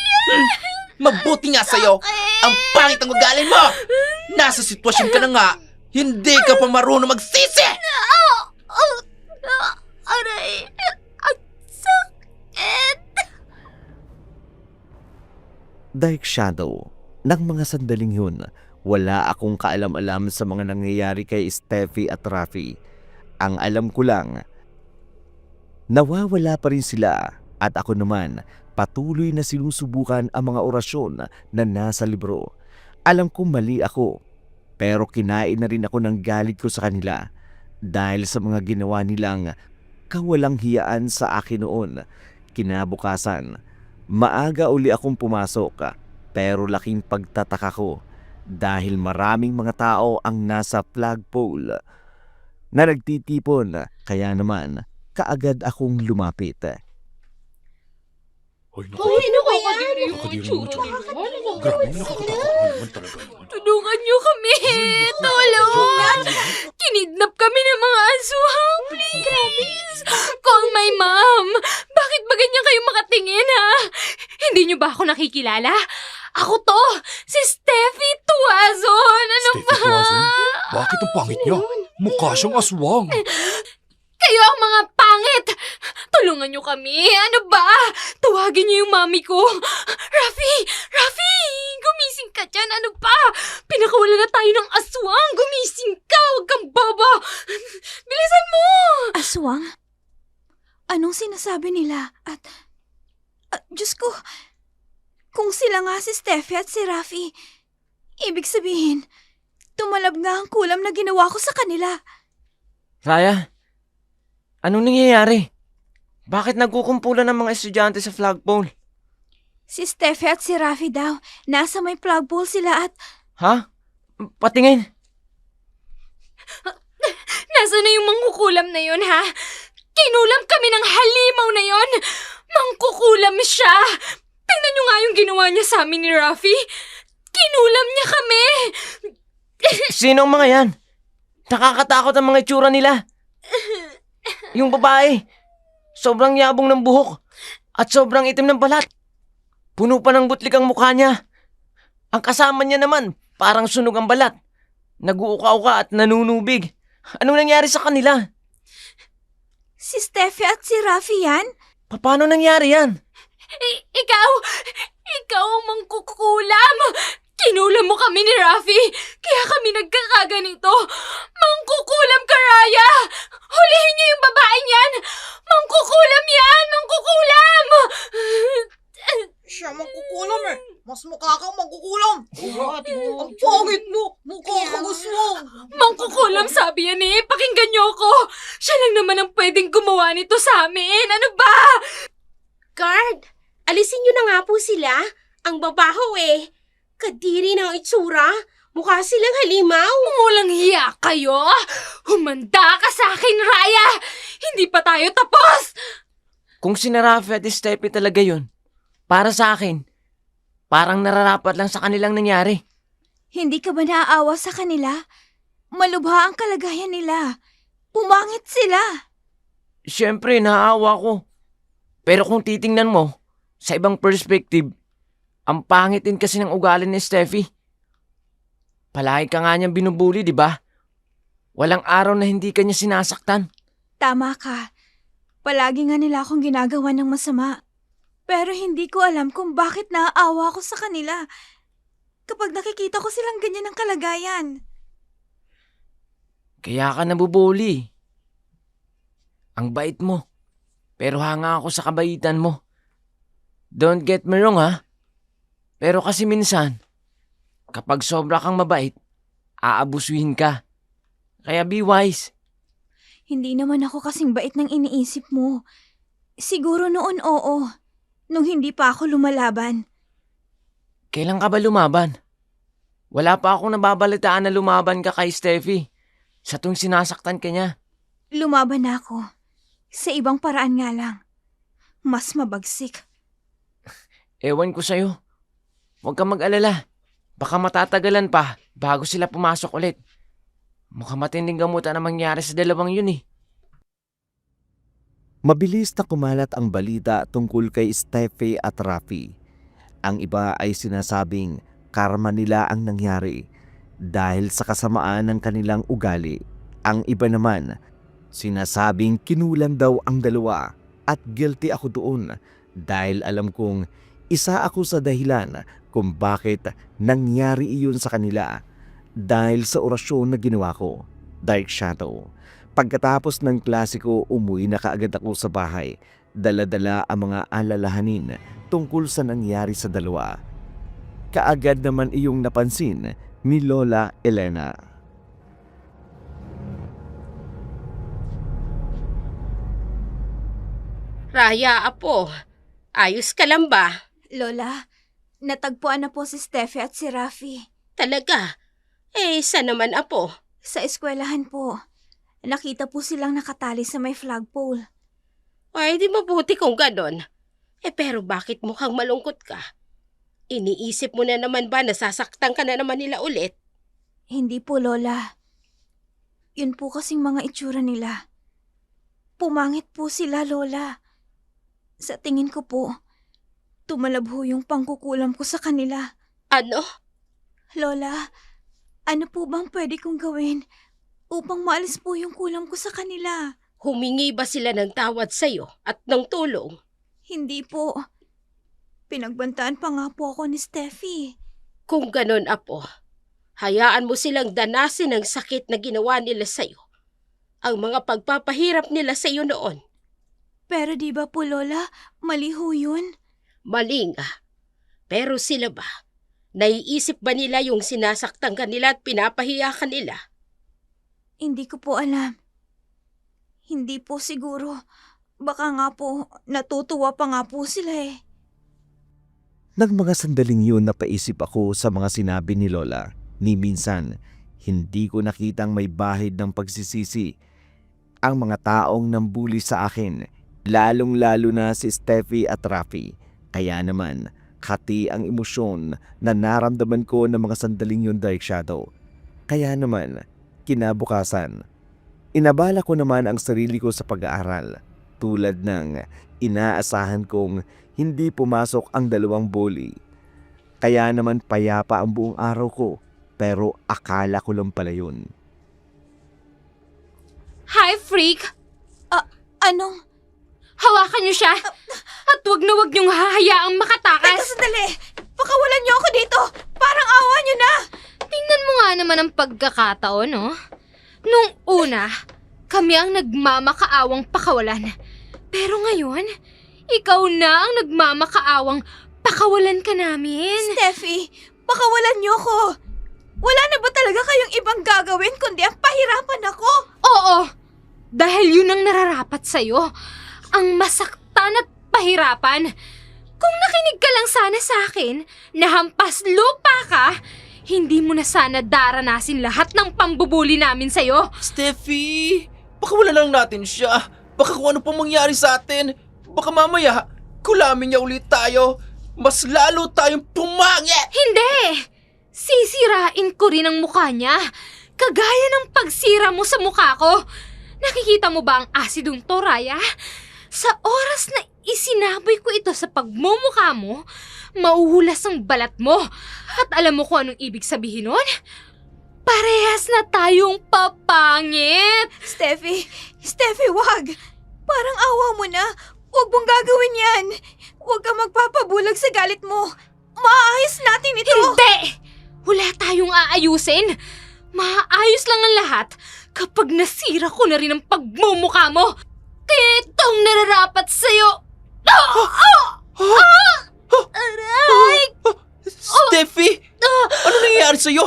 Mabuti nga sa'yo! Ang pangit ang ugali mo! Nasa sitwasyon ka na nga, hindi ka pa marunong magsisi! Aray! Ang sakit! Dark Shadow, ng mga sandaling yun, wala akong kaalam-alam sa mga nangyayari kay Steffi at Rafi. Ang alam ko lang, nawawala pa rin sila at ako naman patuloy na sinusubukan ang mga orasyon na nasa libro. Alam kong mali ako, pero kinain na rin ako ng galit ko sa kanila dahil sa mga ginawa nilang kawalang hiyaan sa akin noon. Kinabukasan, maaga uli akong pumasok pero laking pagtataka ko dahil maraming mga tao ang nasa flagpole na nagtitipon, kaya naman kaagad akong lumapit. Hoy, Ano kaya? nakakadiri yung itsura nila. Grabe, nakakatakot naman talaga yun. Tulungan niyo kami! Tulong! Kinidnap kami ng mga aswang, please! Call my mom! Bakit ba ganyan kayo makatingin, ha? Hindi niyo ba ako nakikilala? Ako to! Si Steffi Tuazon! Ano Steffi ba? Tuazon? Bakit ang pangit niya? Mukha siyang aswang. Kayo ang mga pangit! Tulungan niyo kami! Ano ba? Tawagin niyo yung mami ko! Rafi! Rafi! Gumising ka dyan! Ano ba? Pinakawala na tayo ng aswang! Gumising ka! Huwag kang bobo! Bilisan mo! Aswang? Anong sinasabi nila? At Diyos ko, kung sila nga si Steffi at si Rafi, ibig sabihin, tumalab nga ang kulam na ginawa ko sa kanila. Raya, anong nangyayari? Bakit nagkukumpulan ng mga estudyante sa flagpole? Si Steffi at si Rafi daw, nasa may flagpole sila at Ha? Patingin. Nasaan na yung mangkukulam na yun, ha? Kinulam kami ng halimaw na yon. Mangkukulam siya. Tingnan nyo nga yung ginawa niya sa amin ni Rafi. Kinulam niya kami. Sino ang mga yan? Nakakatakot ang mga itsura nila. Yung babae, sobrang yabong ng buhok at sobrang itim ng balat. Puno pa ng butlik ang mukha niya. Ang kasama niya naman, parang sunog ang balat. Nag-uuka-uka at nanunubig. Anong nangyari sa kanila? Si Steffi at si Rafi yan? Paano nangyari yan? Ikaw ang mangkukulam. Kinulam mo kami ni Rafi, kaya kami nagkakaganito. Mangkukulam ka, Raya! Hulihin niyo yung babae niyan! Mangkukulam yan! Mangkukulam! Siya mangkukulam eh. Mas mukha kang mangkukulam. Ang pangit mo. Mukha kang aswang. Mangkukulam sabi yan eh. Pakinggan niyo ako. Siya lang naman ang pwedeng gumawa nito sa amin. Ano ba? Guard, alisin niyo na nga po sila. Ang babaho eh. Kadiri ng itsura. Mukha silang halimaw. Walang hiya kayo. Humanda ka sa akin, Raya. Hindi pa tayo tapos. Kung si Rafi at Steffi talaga yun, para sa akin, parang nararapat lang sa kanilang nangyari. Hindi ka ba naaawa sa kanila? Malubha ang kalagayan nila. Pumangit sila. Siyempre, naaawa ko. Pero kung titingnan mo, sa ibang perspective, ang pangit din kasi ng ugali ni Steffi. Palagi ka nga niyang binubuli, di ba? Walang araw na hindi ka niya sinasaktan. Tama ka. Palagi nga nila akong ginagawa ng masama. Pero hindi ko alam kung bakit naaawa ko sa kanila kapag nakikita ko silang ganyan ang kalagayan. Kaya ka nabubuli. Ang bait mo. Pero hanga ako sa kabaitan mo. Don't get me wrong, ha? Pero kasi minsan, kapag sobra kang mabait, aabusuhin ka. Kaya be wise. Hindi naman ako kasing bait ng iniisip mo. Siguro noon oo, nung hindi pa ako lumalaban. Kailan ka ba lumaban? Wala pa akong nababalitaan na lumaban ka kay Steffi. Sa tuwing sinasaktan ka niya. Lumaban na ako. Sa ibang paraan nga lang. Mas mabagsik. Ewan ko sa'yo. Huwag kang mag-alala. Baka matatagalan pa bago sila pumasok ulit. Mukhang matinding gamutan na mangyari sa dalawang yun eh. Mabilis na kumalat ang balita tungkol kay Steffi at Rafi. Ang iba ay sinasabing karma nila ang nangyari dahil sa kasamaan ng kanilang ugali. Ang iba naman, sinasabing kinulang daw ang dalawa at guilty ako doon dahil alam kong isa ako sa dahilan kung bakit nangyari iyon sa kanila dahil sa orasyon na ginawa ko. Dark Shadow. Pagkatapos ng klase ko, umuwi na kaagad ako sa bahay. Dala-dala ang mga alalahanin tungkol sa nangyari sa dalawa. Kaagad naman iyong napansin ni Lola Elena. Raya, apo, ayos ka lang ba? Lola, natagpuan na po si Steffi at si Rafi. Talaga? Saan naman, apo? Sa eskwelahan po. Nakita po silang nakatali sa may flagpole. Ay, di mabuti kung ganon. Pero bakit mukhang malungkot ka? Iniisip mo na naman ba nasasaktan ka na naman nila ulit? Hindi po, Lola. Yun po kasing mga itsura nila. Pumangit po sila, Lola. Sa tingin ko po, tumalabho yung pangkukulam ko sa kanila. Ano? Lola, ano po bang pwede kong gawin upang maalis po yung kulam ko sa kanila? Humingi ba sila ng tawad sa'yo at ng tulong? Hindi po. Pinagbantaan pa nga po ako ni Steffi. Kung ganon, apo, hayaan mo silang danasin ang sakit na ginawa nila sa'yo. Ang mga pagpapahirap nila sa'yo noon. Pero di ba po, Lola, mali ho yun? Mali nga. Pero sila ba? Naiisip ba nila yung sinasaktan ka nila at pinapahiya ka nila? Hindi ko po alam. Hindi po siguro. Baka nga po, natutuwa pa nga po sila eh. Nang mga sandaling yun napaisip ako sa mga sinabi ni Lola. Ni minsan, hindi ko nakitang may bahid ng pagsisisi ang mga taong nambuli sa akin, lalong-lalo na si Steffi at Rafi. Kaya naman, hati ang emosyon na naramdaman ko ng mga sandaling yun, Dark Shadow. Kaya naman, kinabukasan, inabala ko naman ang sarili ko sa pag-aaral, tulad ng inaasahan kong hindi pumasok ang dalawang bully. Kaya naman payapa ang buong araw ko, pero akala ko lang pala yun. Hi, freak! Anong? Hawakan niyo siya! At wag na wag niyong hahayaang Teka, makatakas! sandali! Pakawalan niyo ako dito! Parang awa niyo na! Tingnan mo nga naman ang pagkakataon, no? Nung una, kami ang nagmamakaawang pakawalan. Pero ngayon, ikaw na ang nagmamakaawang pakawalan ka namin. Steffi, pakawalan niyo ako! Wala na ba talaga kayong ibang gagawin kundi ang pahirapan ako? Oo, dahil yun ang nararapat sa'yo. Ang masaktan at pahirapan. Kung nakinig ka lang sana sa akin, nahampas lupa ka, hindi mo na sana daranasin lahat ng pambubuli namin sa'yo. Steffi, pakawalan lang natin siya. Baka kung ano pang mangyari sa atin. Baka mamaya, kulamin niya ulit tayo. Mas lalo tayong pumangit! Hindi! Sisirain ko rin ang mukha niya. Kagaya ng pagsira mo sa mukha ko. Nakikita mo ba ang asidong to, Raya? Sa oras na isinaboy ko ito sa pagmumukha mo, mauhulas ang balat mo. At alam mo kung anong ibig sabihin nun? Parehas na tayong papangit. Steffi, wag! Parang awa mo na. Wag mong gagawin yan. Wag kang magpapabulag sa galit mo. Maayos natin ito. Hindi! Wala tayong aayusin. Maayos lang ang lahat kapag nasira ko na rin ang pagmumukha mo. Kaya itong nararapat sa'yo. Aray! Steffi, ano nangyayari sa'yo?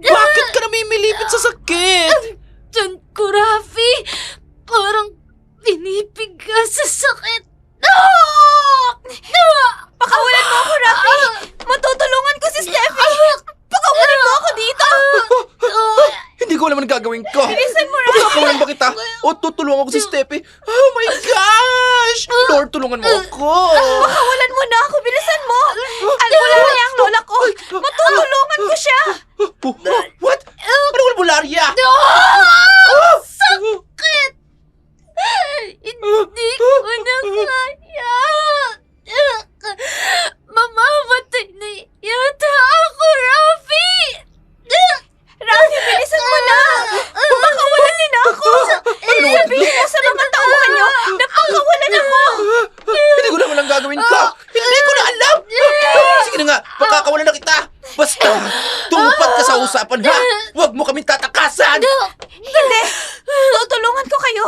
Bakit ka namimilipit sa sakit? Diyan ko, Rafi. Parang pinipigas sa sakit. Pakawalan mo ako, Rafi. Matutulungan ko si Steffi. Pakawalan mo ako dito. Hindi ko alam ang gagawin ko. Bilisan mo, Rafi. Pakawalan ba kita? O tutulungan ko si Steffi? Oh my gosh! Lord, tulungan mo ako. Pakawalan mo na ako. Bilisan mo. Albularya ang lola ko. Matutulungan ko siya. What? Anong albularya? Sakit! Hindi sa usapan, ha? Huwag mo kaming tatakasan! Hindi! Tutulungan ko kayo!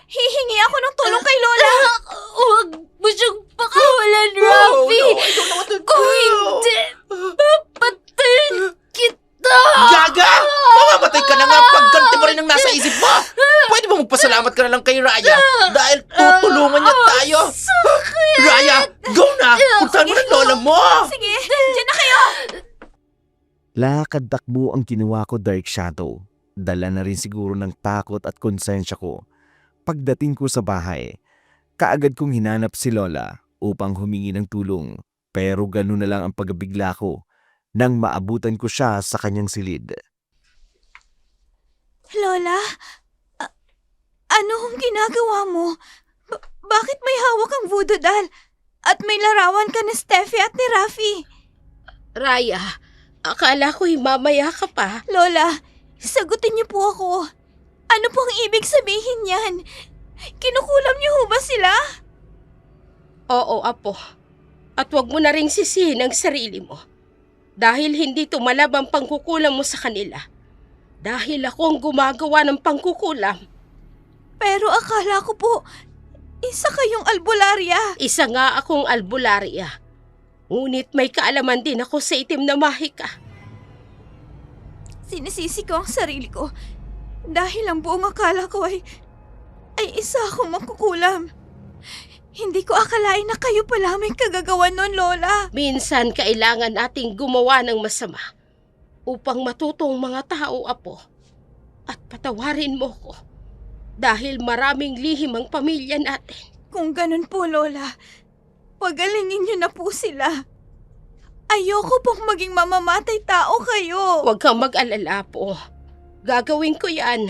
Hihingi ako ng tulong kay Lola! Huwag mo siyang pakawalan, Rafi! Oh, no, I don't know what to do! Kung hindi, papatayin kita! Gaga! Mamamatay ka na nga pag ganti pa rin ang nasa isip mo! Pwede ba magpasalamat ka na lang kay Raya dahil tutulungan niya tayo? Raya, go na! Puntahan mo ng lola mo! Sige, dyan na kayo! Lakad-takbo ang ginawa ko, Dark Shadow. Dala na rin siguro ng takot at konsensya ko. Pagdating ko sa bahay, kaagad kong hinanap si Lola upang humingi ng tulong. Pero ganun na lang ang pagbigla ko nang maabutan ko siya sa kanyang silid. Lola, ano ang ginagawa mo? Bakit may hawak ang voodoo doll? At may larawan ka ni Steffi at ni Rafi? Raya, akala ko'y mamaya ka pa. Lola, sagutin niyo po ako. Ano po ang ibig sabihin yan? Kinukulam niyo ho ba sila? Oo, Apo. At wag mo na ring sisihin ang sarili mo. Dahil hindi tumalab ang pangkukulam mo sa kanila. Dahil ako ang gumagawa ng pangkukulam. Pero akala ko po, isa kayong albularya. Isa nga akong albularya. Ngunit may kaalaman din ako sa itim na mahika. Sinisisi ko ang sarili ko dahil ang buong akala ko ay isa akong mangkukulam. Hindi ko akalain na kayo pala may kagagawan nun, Lola. Minsan kailangan nating gumawa ng masama upang matutong mga tao, Apo. At patawarin mo ko dahil maraming lihim ang pamilya natin. Kung ganun po, Lola, pagalingin niyo na po sila. Ayoko pong maging mamamatay tao kayo. Huwag kang mag-alala, po. Gagawin ko yan.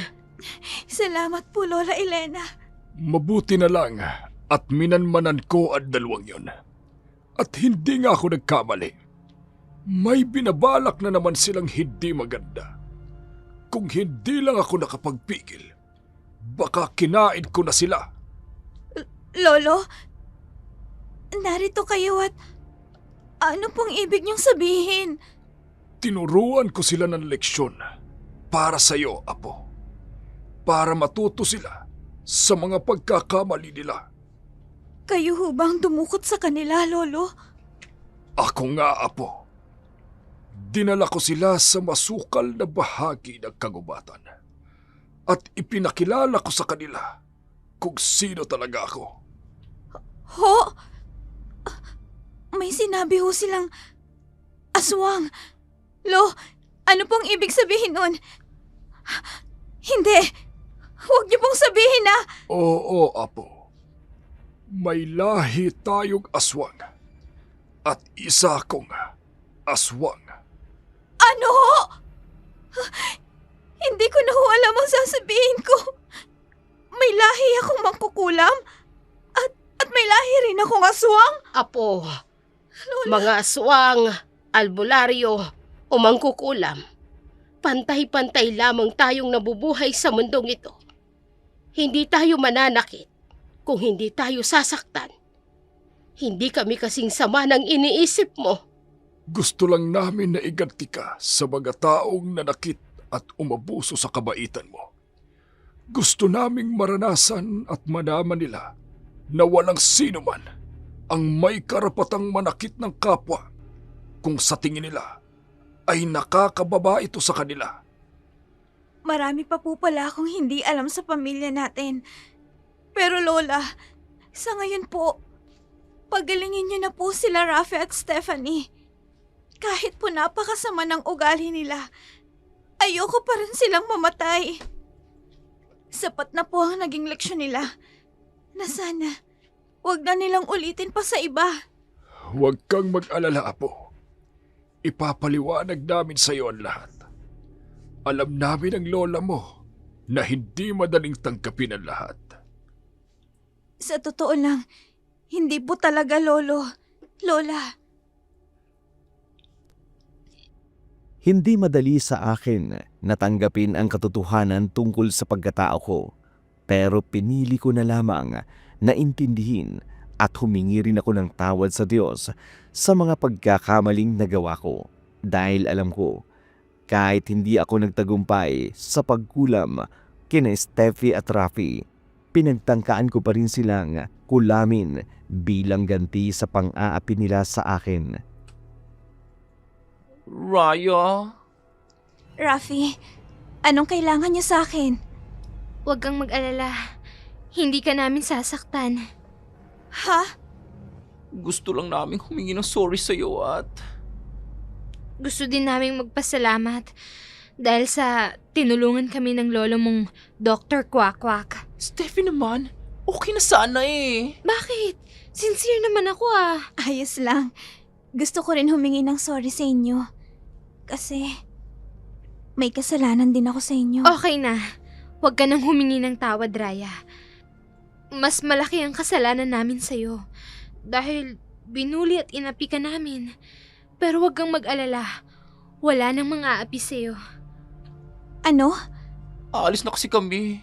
Salamat po, Lola Elena. Mabuti na lang at minanmanan ko ang dalawang yon. At hindi nga ako nagkamali. May binabalak na naman silang hindi maganda. Kung hindi lang ako nakapagpigil, baka kinain ko na sila. Lolo, narito kayo at ano pong ibig niyong sabihin? Tinuruan ko sila ng leksyon para sa iyo, Apo. Para matuto sila sa mga pagkakamali nila. Kayo ho bang dumukot sa kanila, Lolo? Ako nga, Apo. Dinala ko sila sa masukal na bahagi ng kagubatan. At ipinakilala ko sa kanila kung sino talaga ako. Ho? May sinabi ho silang aswang. Lo, ano pong ibig sabihin nun? Hindi. Huwag niyo pong sabihin na... Oo, Apo. May lahi tayong aswang. At isa kong aswang. Ano ho? Hindi ko na ho alam ang sasabihin ko. May lahi akong mangkukulam? At may lahi rin akong aswang? Apo, mga aswang, albularyo, o mangkukulam. Pantay-pantay lamang tayong nabubuhay sa mundong ito. Hindi tayo mananakit kung hindi tayo sasaktan. Hindi kami kasing sama ng iniisip mo. Gusto lang namin na iganti ka sa mga taong nanakit at umabuso sa kabaitan mo. Gusto naming maranasan at malaman nila na walang sino man ang may karapatang manakit ng kapwa kung sa tingin nila ay nakakababa ito sa kanila. Marami pa po pala akong hindi alam sa pamilya natin. Pero Lola, sa ngayon po, pagalingin niyo na po sila Rafi at Stephanie. Kahit po napakasama ng ugali nila, ayoko pa rin silang mamatay. Sapat na po ang naging leksyon nila na sana wag na nilang ulitin pa sa iba. Huwag kang mag-alala, Apo. Ipapaliwanag namin sa iyo ang lahat. Alam namin ang lola mo na hindi madaling tanggapin ang lahat. Sa totoo lang, hindi po talaga Lolo. Lola. Hindi madali sa akin na tanggapin ang katotohanan tungkol sa pagkatao ko. Pero pinili ko na lamang na intindihin at humingi rin ako ng tawad sa Diyos sa mga pagkakamaling nagawa ko. Dahil alam ko, Kahit hindi ako nagtagumpay sa pagkulam kina Steffi at Rafi, pinagtangkaan ko pa rin silang kulamin bilang ganti sa pang-aapi nila sa akin. Raya? Rafi, anong kailangan niyo sa akin? Huwag kang mag-alala. Hindi ka namin sasaktan. Ha? Gusto lang namin humingi ng sorry sa'yo at... Gusto din naming magpasalamat dahil sa tinulungan kami ng lolo mong Dr. Quack-Quack. Steffi naman, okay na sana eh. Bakit? Sincere naman ako ah. Ayos lang. Gusto ko rin humingi ng sorry sa inyo. Kasi may kasalanan din ako sa inyo. Okay na. Huwag ka nang humingi ng tawad, Raya. Mas malaki ang kasalanan namin sa'yo. Dahil binuli at inapi ka namin. Pero huwag kang mag-alala. Wala nang mga api sa'yo. Ano? Aalis na kasi kami.